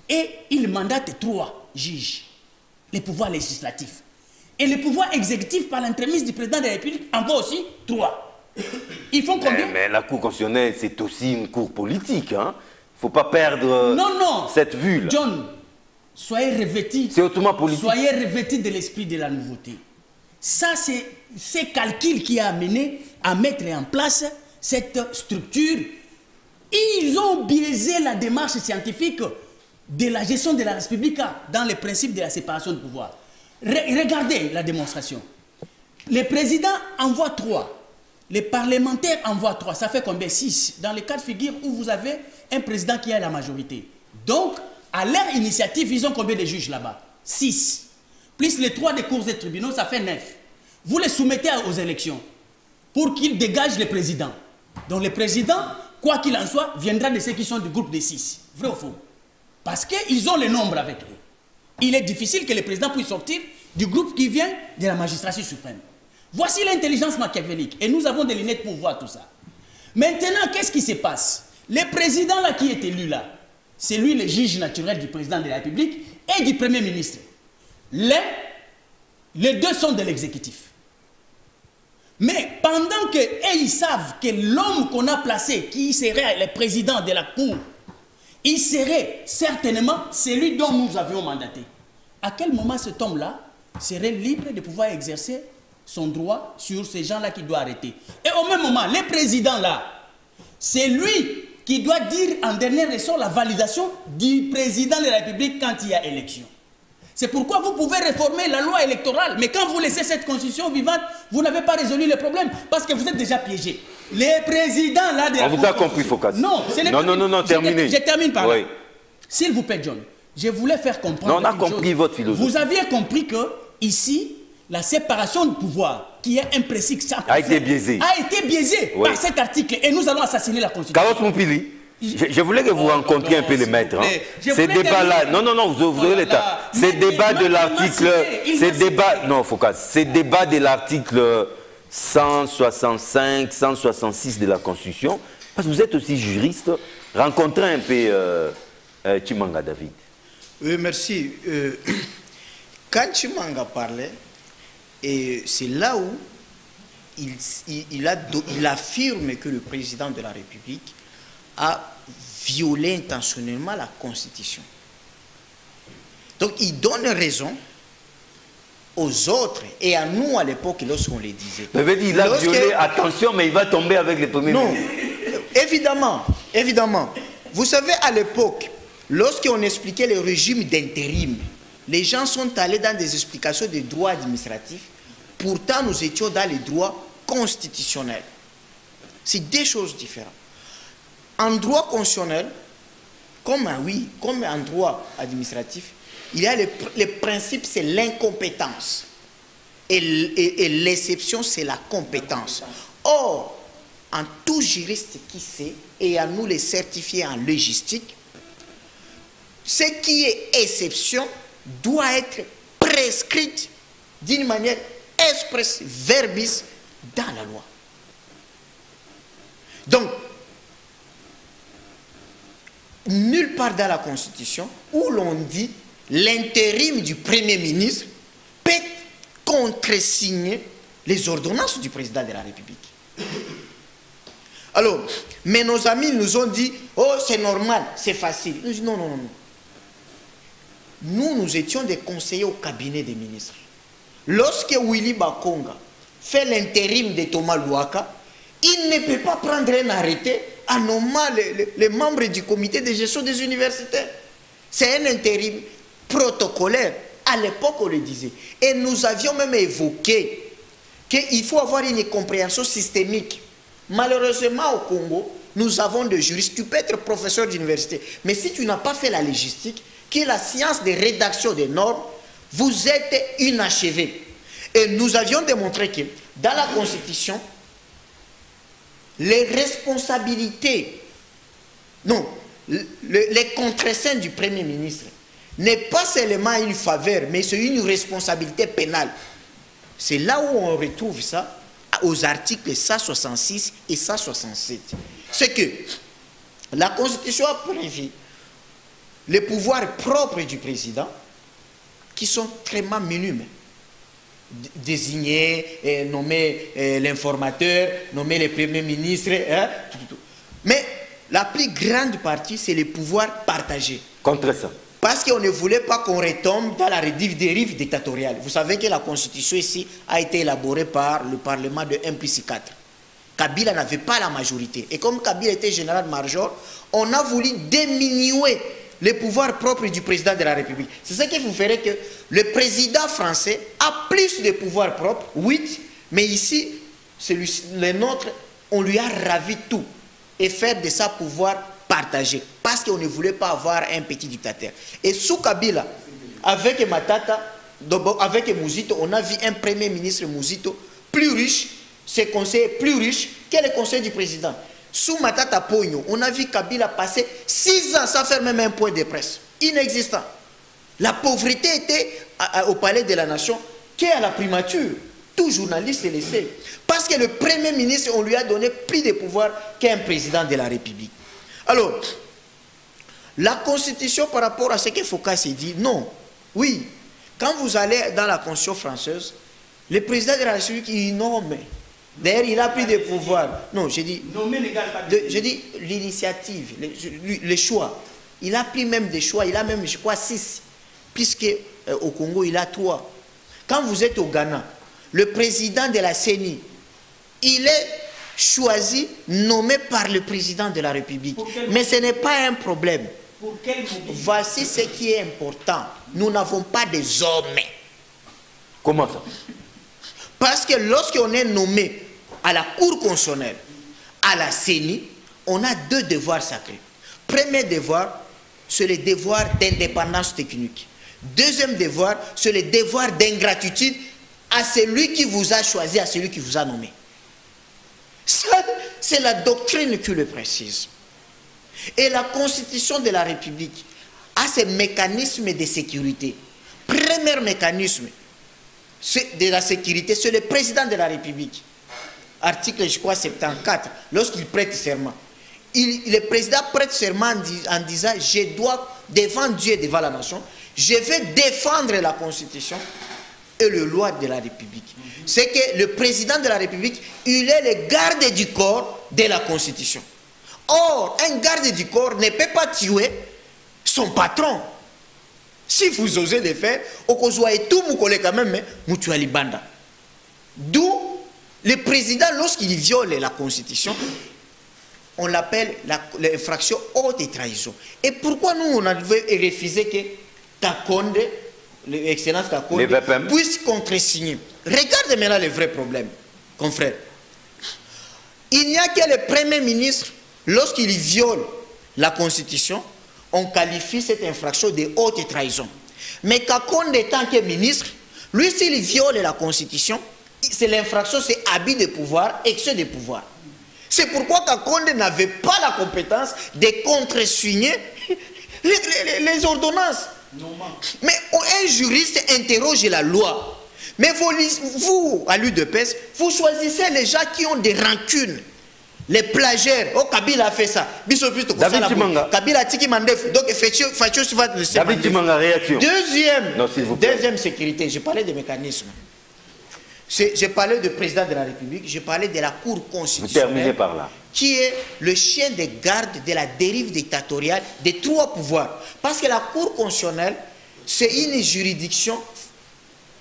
qu'il mandate 3 juges, les pouvoirs législatifs. Et le pouvoir exécutif, par l'entremise du président de la République, envoie aussi 3. Ils font combien? Mais la Cour constitutionnelle, c'est aussi une cour politique. Hein? Il ne faut pas perdre cette vue-là. John, soyez revêtis. C'est hautement politique. Soyez revêtis de l'esprit de la nouveauté. Ça, c'est ces calculs qui a amené à mettre en place cette structure. Ils ont biaisé la démarche scientifique de la gestion de la République dans les principes de la séparation de pouvoir. Regardez la démonstration. Les présidents envoient 3. Les parlementaires envoient 3. Ça fait combien? 6. Dans les cas de figure où vous avez un président qui a la majorité. Donc, à leur initiative, ils ont combien de juges là-bas? 6. Plus les 3 des cours et tribunaux, ça fait 9. Vous les soumettez aux élections pour qu'ils dégagent le président. Donc le président, quoi qu'il en soit, viendra de ceux qui sont du groupe des 6. Vrai ou faux? Parce qu'ils ont le nombre avec eux. Il est difficile que le président puisse sortir du groupe qui vient de la magistrature suprême. Voici l'intelligence machiavélique. Et nous avons des lunettes pour voir tout ça. Maintenant, qu'est-ce qui se passe? Le président là qui est élu là, c'est lui le juge naturel du président de la République. et du Premier ministre. Les deux sont de l'exécutif. Mais pendant qu'ils savent que l'homme qu'on a placé, qui serait le président de la Cour, il serait certainement celui dont nous avions mandaté. À quel moment cet homme-là serait libre de pouvoir exercer son droit sur ces gens-là qu'il doit arrêter? Et au même moment, le président-là, c'est lui qui doit dire en dernier ressort la validation du président de la République quand il y a élection. C'est pourquoi vous pouvez réformer la loi électorale, mais quand vous laissez cette constitution vivante, vous n'avez pas résolu le problème, parce que vous êtes déjà piégé. Les présidents là de la On vous a compris, Focas. Non, non, terminez. Je termine par là. Oui. S'il vous plaît, John, je voulais faire comprendre. Non, on a compris votre philosophie. Vous aviez compris que ici, la séparation de pouvoir, qui est imprécise, a été biaisée. Oui. Par cet article, et nous allons assassiner la constitution. Carlos Moupili, je voulais que vous rencontriez un peu les maîtres. Hein. Ces débats-là, non, vous aurez l'état. Ces débats de l'article, ces débats de l'article 165, 166 de la Constitution, parce que vous êtes aussi juriste, rencontrez un peu Chimanga David. Oui, merci. Quand Chimanga parlait, et c'est là où il affirme que le président de la République a violé intentionnellement la Constitution. Donc il donne raison aux autres et à nous à l'époque lorsqu'on les disait. Il a violé, attention, mais il va tomber avec les premiers ministres. Non, évidemment. Vous savez, à l'époque, lorsqu'on expliquait le régime d'intérim, les gens sont allés dans des explications des droits administratifs. Pourtant, nous étions dans les droits constitutionnels. C'est deux choses différentes. En droit constitutionnel, comme en droit administratif, il y a le principe, c'est l'incompétence. Et l'exception, c'est la compétence. Or, en tout juriste qui sait, et à nous les certifiés en logistique, ce qui est exception doit être prescrite d'une manière express verbis dans la loi. Donc, nulle part dans la Constitution où l'on dit l'intérim du Premier ministre peut contresigner les ordonnances du président de la République. Alors, mais nos amis nous ont dit, oh c'est normal, c'est facile. Nous disons, non. Nous étions des conseillers au cabinet des ministres. Lorsque Willy Bakonga fait l'intérim de Thomas Louaka, il ne peut pas prendre un arrêté en nommant les membres du comité de gestion des universités. C'est un intérim protocolaire. À l'époque, on le disait. Et nous avions même évoqué qu'il faut avoir une compréhension systémique. Malheureusement, au Congo, nous avons des juristes. Tu peux être professeur d'université, mais si tu n'as pas fait la légistique, qui est la science de rédaction des normes, vous êtes inachevé. Et nous avions démontré que dans la Constitution, les responsabilités, les contraintes du Premier ministre n'est pas seulement une faveur, mais c'est une responsabilité pénale. C'est là où on retrouve ça aux articles 166 et 167. C'est que la Constitution a prévu les pouvoirs propres du président qui sont extrêmement minimes. Désigner, nommer l'informateur, nommer le premier ministre, tout. Mais la plus grande partie, c'est les pouvoirs partagés. Contre ça. Parce qu'on ne voulait pas qu'on retombe dans la dérive dictatoriale. Vous savez que la Constitution ici a été élaborée par le Parlement de 1+4. Kabila n'avait pas la majorité. Et comme Kabila était général-major, on a voulu diminuer les pouvoirs propres du président de la République. C'est ça qui vous ferait que le président français a plus de pouvoirs propres, 8, mais ici, le nôtre, on lui a ravi tout et faire de ça pouvoir partagé. Parce qu'on ne voulait pas avoir un petit dictateur. Et sous Kabila, avec Matata, avec Mouzito, on a vu un premier ministre Mouzito plus riche, ses conseillers plus riches que les conseillers du président. Sous Matata Pogno, on a vu Kabila passer 6 ans sans faire même un point de presse. Inexistant. La pauvreté était au palais de la nation qu'à la primature. Tout journaliste le sait. Parce que le premier ministre, on lui a donné plus de pouvoir qu'un président de la République. Alors, La Constitution, par rapport à ce que Foucault s'est dit, non. Oui, quand vous allez dans la Constitution française, le président de la République, il nomme. D'ailleurs, il a pris des pouvoirs. Non, j'ai dit, l'initiative, les choix. Il a pris même des choix, il a même, je crois, 6. Puisque au Congo, il a 3. Quand vous êtes au Ghana, le président de la CENI, il est choisi, nommé par le président de la République. Mais ce n'est pas un problème. Voici ce qui est important. Nous n'avons pas des hommes. Comment ça? Parce que lorsqu'on est nommé à la Cour constitutionnelle, à la CENI, on a 2 devoirs sacrés. Premier devoir, c'est le devoir d'indépendance technique. Deuxième devoir, c'est le devoir d'ingratitude à celui qui vous a choisi, à celui qui vous a nommé. Ça, c'est la doctrine qui le précise. Et la Constitution de la République a ses mécanismes de sécurité. Premier mécanisme de la sécurité, c'est le président de la République. Article, je crois, 74, lorsqu'il prête serment. Le président prête serment en disant « Je dois, devant Dieu et devant la nation, je vais défendre la Constitution et les lois de la République. » C'est que le président de la République, il est le garde du corps de la Constitution. Or, un garde du corps ne peut pas tuer son patron. Si vous osez le faire, tout quand même, d'où le président, lorsqu'il viole la Constitution, on l'appelle l'infraction haute et trahison. Et pourquoi nous, on a refusé que Kakonde, l'excellence Kakonde, puisse contresigner? Regardez maintenant le vrai problème, confrère. Il n'y a que le Premier ministre, lorsqu'il viole la Constitution, on qualifie cette infraction de haute trahison. Mais Kakonde, tant que ministre, lui, s'il viole la Constitution, c'est l'infraction, c'est abus de pouvoir, excès de pouvoir. C'est pourquoi Kakonde n'avait pas la compétence de contresigner les ordonnances. Mais un juriste interroge la loi. Mais vous, à l'UDPS, vous choisissez les gens qui ont des rancunes. Les plagiaires. Oh, Kabila a fait ça. David Timanga. Kabila a tiki mandef. Donc, Fatio va le laisser. David Timanga, réaction. Deuxième sécurité. Je parlais des mécanismes. J'ai parlé du président de la République. J'ai parlé de la Cour constitutionnelle. Vous terminez par là. Qui est le chien de garde de la dérive dictatoriale des 3 pouvoirs. Parce que la Cour constitutionnelle, c'est une juridiction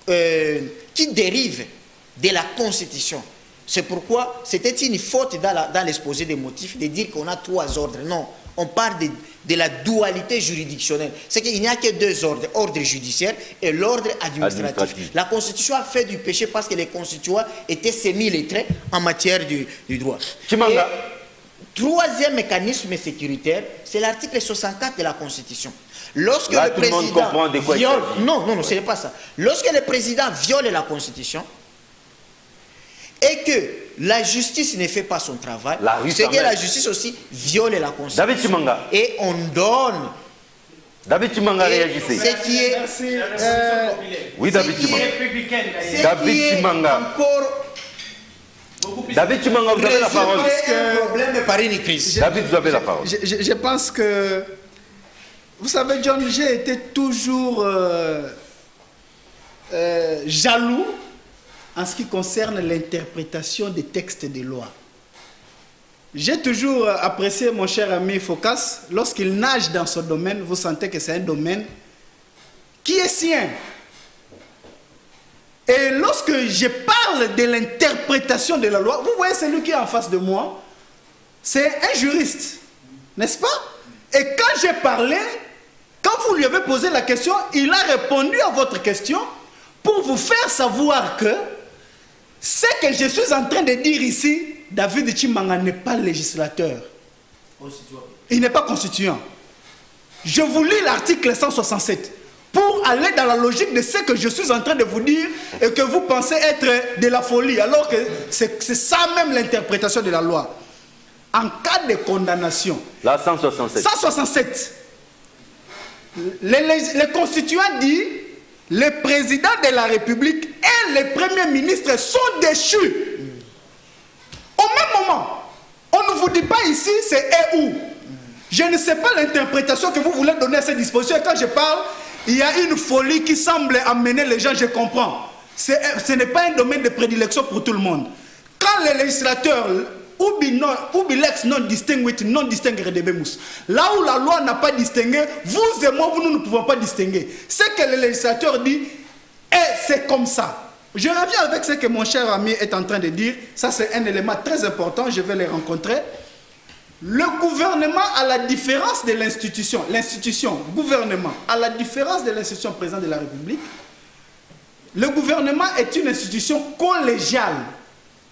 qui dérive de la Constitution. C'est pourquoi c'était une faute dans l'exposé des motifs de dire qu'on a 3 ordres. Non, on parle de la dualité juridictionnelle. C'est qu'il n'y a que 2 ordres, l'ordre judiciaire et l'ordre administratif. La Constitution a fait du péché parce que les constituants étaient semi-lettrés en matière du droit. Chimanga. Et 3e mécanisme sécuritaire, c'est l'article 64 de la Constitution. Lorsque là, le président viole... Non, ce n'est pas ça. Lorsque le président viole la Constitution, et que la justice ne fait pas son travail, c'est que la justice aussi viole la Constitution. David Timanga. Et on donne. David Timanga, réagissez. Ce qui est. Oui, David Timanga. David Timanga. David Timanga, vous avez la parole. Problème par une crise. David, vous avez la parole. Je pense que. Vous savez, John, j'ai été toujours jaloux en ce qui concerne l'interprétation des textes des lois. J'ai toujours apprécié mon cher ami Focas, lorsqu'il nage dans ce domaine, vous sentez que c'est un domaine qui est sien. Et lorsque je parle de l'interprétation de la loi, vous voyez celui qui est en face de moi, c'est un juriste, n'est-ce pas? Et quand j'ai parlé, quand vous lui avez posé la question, il a répondu à votre question pour vous faire savoir que ce que je suis en train de dire ici, David Chimanga n'est pas législateur. Il n'est pas constituant. Je vous lis l'article 167 pour aller dans la logique de ce que je suis en train de vous dire et que vous pensez être de la folie, alors que c'est ça même l'interprétation de la loi. En cas de condamnation, la 167. Le constituant dit le président de la République et le premier ministre sont déchus. Au même moment, on ne vous dit pas ici c'est et où. Je ne sais pas l'interprétation que vous voulez donner à ces dispositions. Et quand je parle, il y a une folie qui semble amener les gens, je comprends. Ce n'est pas un domaine de prédilection pour tout le monde. Quand les législateurs ubi lex non distinguit, non distinguer de bemus. Là où la loi n'a pas distingué, vous et moi, nous ne pouvons pas distinguer. Ce que le législateur dit, et c'est comme ça. Je reviens avec ce que mon cher ami est en train de dire. Ça, c'est un élément très important. Je vais les rencontrer. Le gouvernement, à la différence de l'institution, gouvernement, à la différence de l'institution président de la République, le gouvernement est une institution collégiale.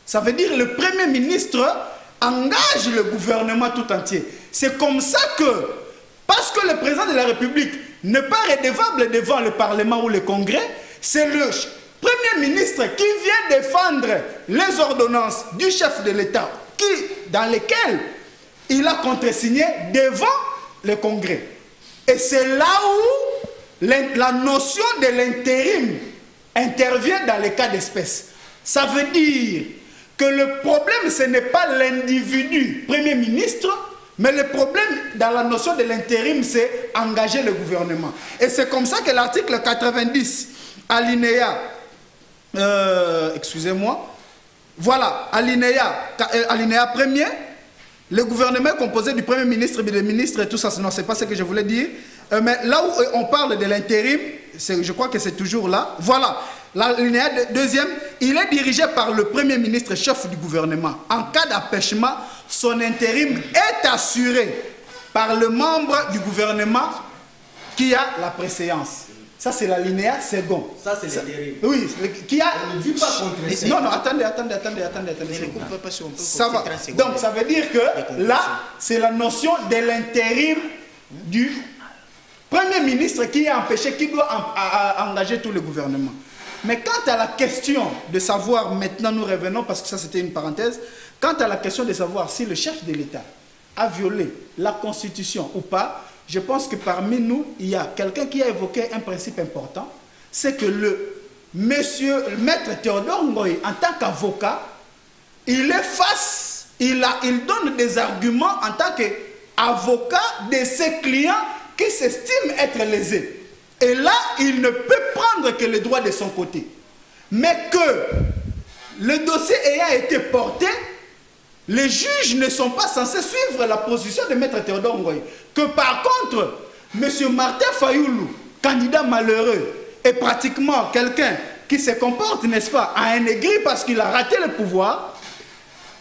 Ça veut dire que le Premier ministre engage le gouvernement tout entier. C'est comme ça que, parce que le président de la République n'est pas redevable devant le Parlement ou le Congrès, c'est le Premier ministre qui vient défendre les ordonnances du chef de l'État, dans lesquelles il a contresigné devant le Congrès. Et c'est là où la notion de l'intérim intervient dans les cas d'espèce. Ça veut dire que le problème, ce n'est pas l'individu Premier ministre, mais le problème dans la notion de l'intérim, c'est engager le gouvernement. Et c'est comme ça que l'article 90, alinéa, excusez-moi, voilà, alinéa premier, le gouvernement est composé du Premier ministre, des ministres et tout ça. Non, ce n'est pas ce que je voulais dire. Mais là où on parle de l'intérim, je crois que c'est toujours là. Voilà. L'alinéa deuxième, il est dirigé par le Premier ministre, chef du gouvernement. En cas d'empêchement, son intérim est assuré par le membre du gouvernement qui a la préséance. Ça, c'est l'alinéa second. Ça, c'est l'intérim. Oui, qui a... On ne dit pas contre. Non, attendez. Ça va. Donc, ça veut dire que là, c'est la notion de l'intérim du Premier ministre qui est empêché, qui doit engager tout le gouvernement. Mais quant à la question de savoir, maintenant nous revenons, parce que ça c'était une parenthèse, quant à la question de savoir si le chef de l'État a violé la Constitution ou pas, je pense que parmi nous, il y a quelqu'un qui a évoqué un principe important, c'est que le maître Théodore Ngoï, en tant qu'avocat, il est face, il donne des arguments en tant qu'avocat de ses clients qui s'estiment être lésés. Et là, il ne peut prendre que le droit de son côté. Mais que le dossier ayant été porté, les juges ne sont pas censés suivre la position de maître Théodore Ngoï. Que par contre, M. Martin Fayoulou, candidat malheureux, est pratiquement quelqu'un qui se comporte, n'est-ce pas, à un aigri parce qu'il a raté le pouvoir,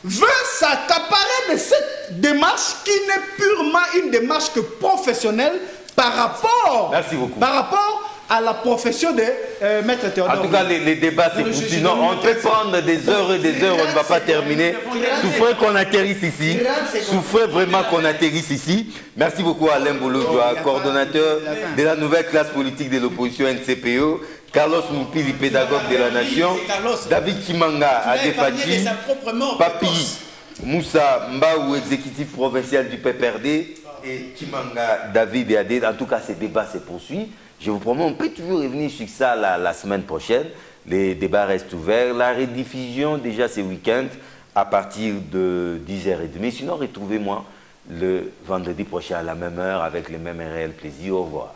veut s'accaparer de cette démarche qui n'est purement une démarche que professionnelle par rapport à la profession de maître Théodore. En tout cas, les débats, c'est pour sinon on peut prendre des heures et des heures, on ne va pas terminer. Souffrez qu'on atterrisse ici. Souffrez vraiment qu'on atterrisse ici. Merci beaucoup à Alain Bouloudjoa, coordonnateur de la nouvelle classe politique de l'opposition NCPO. Carlos Moupili, pédagogue de la Nation. David Kimanga, Adefati. Papi Moussa Mbaou, exécutif provincial du PPRD. Et Kimanga David Biadé. En tout cas, ce débat se poursuit. Je vous promets, on peut toujours revenir sur ça la semaine prochaine. Les débats restent ouverts. La rediffusion, déjà ce week-end, à partir de 10h30. Sinon, retrouvez-moi le vendredi prochain à la même heure avec le même réel plaisir. Au revoir.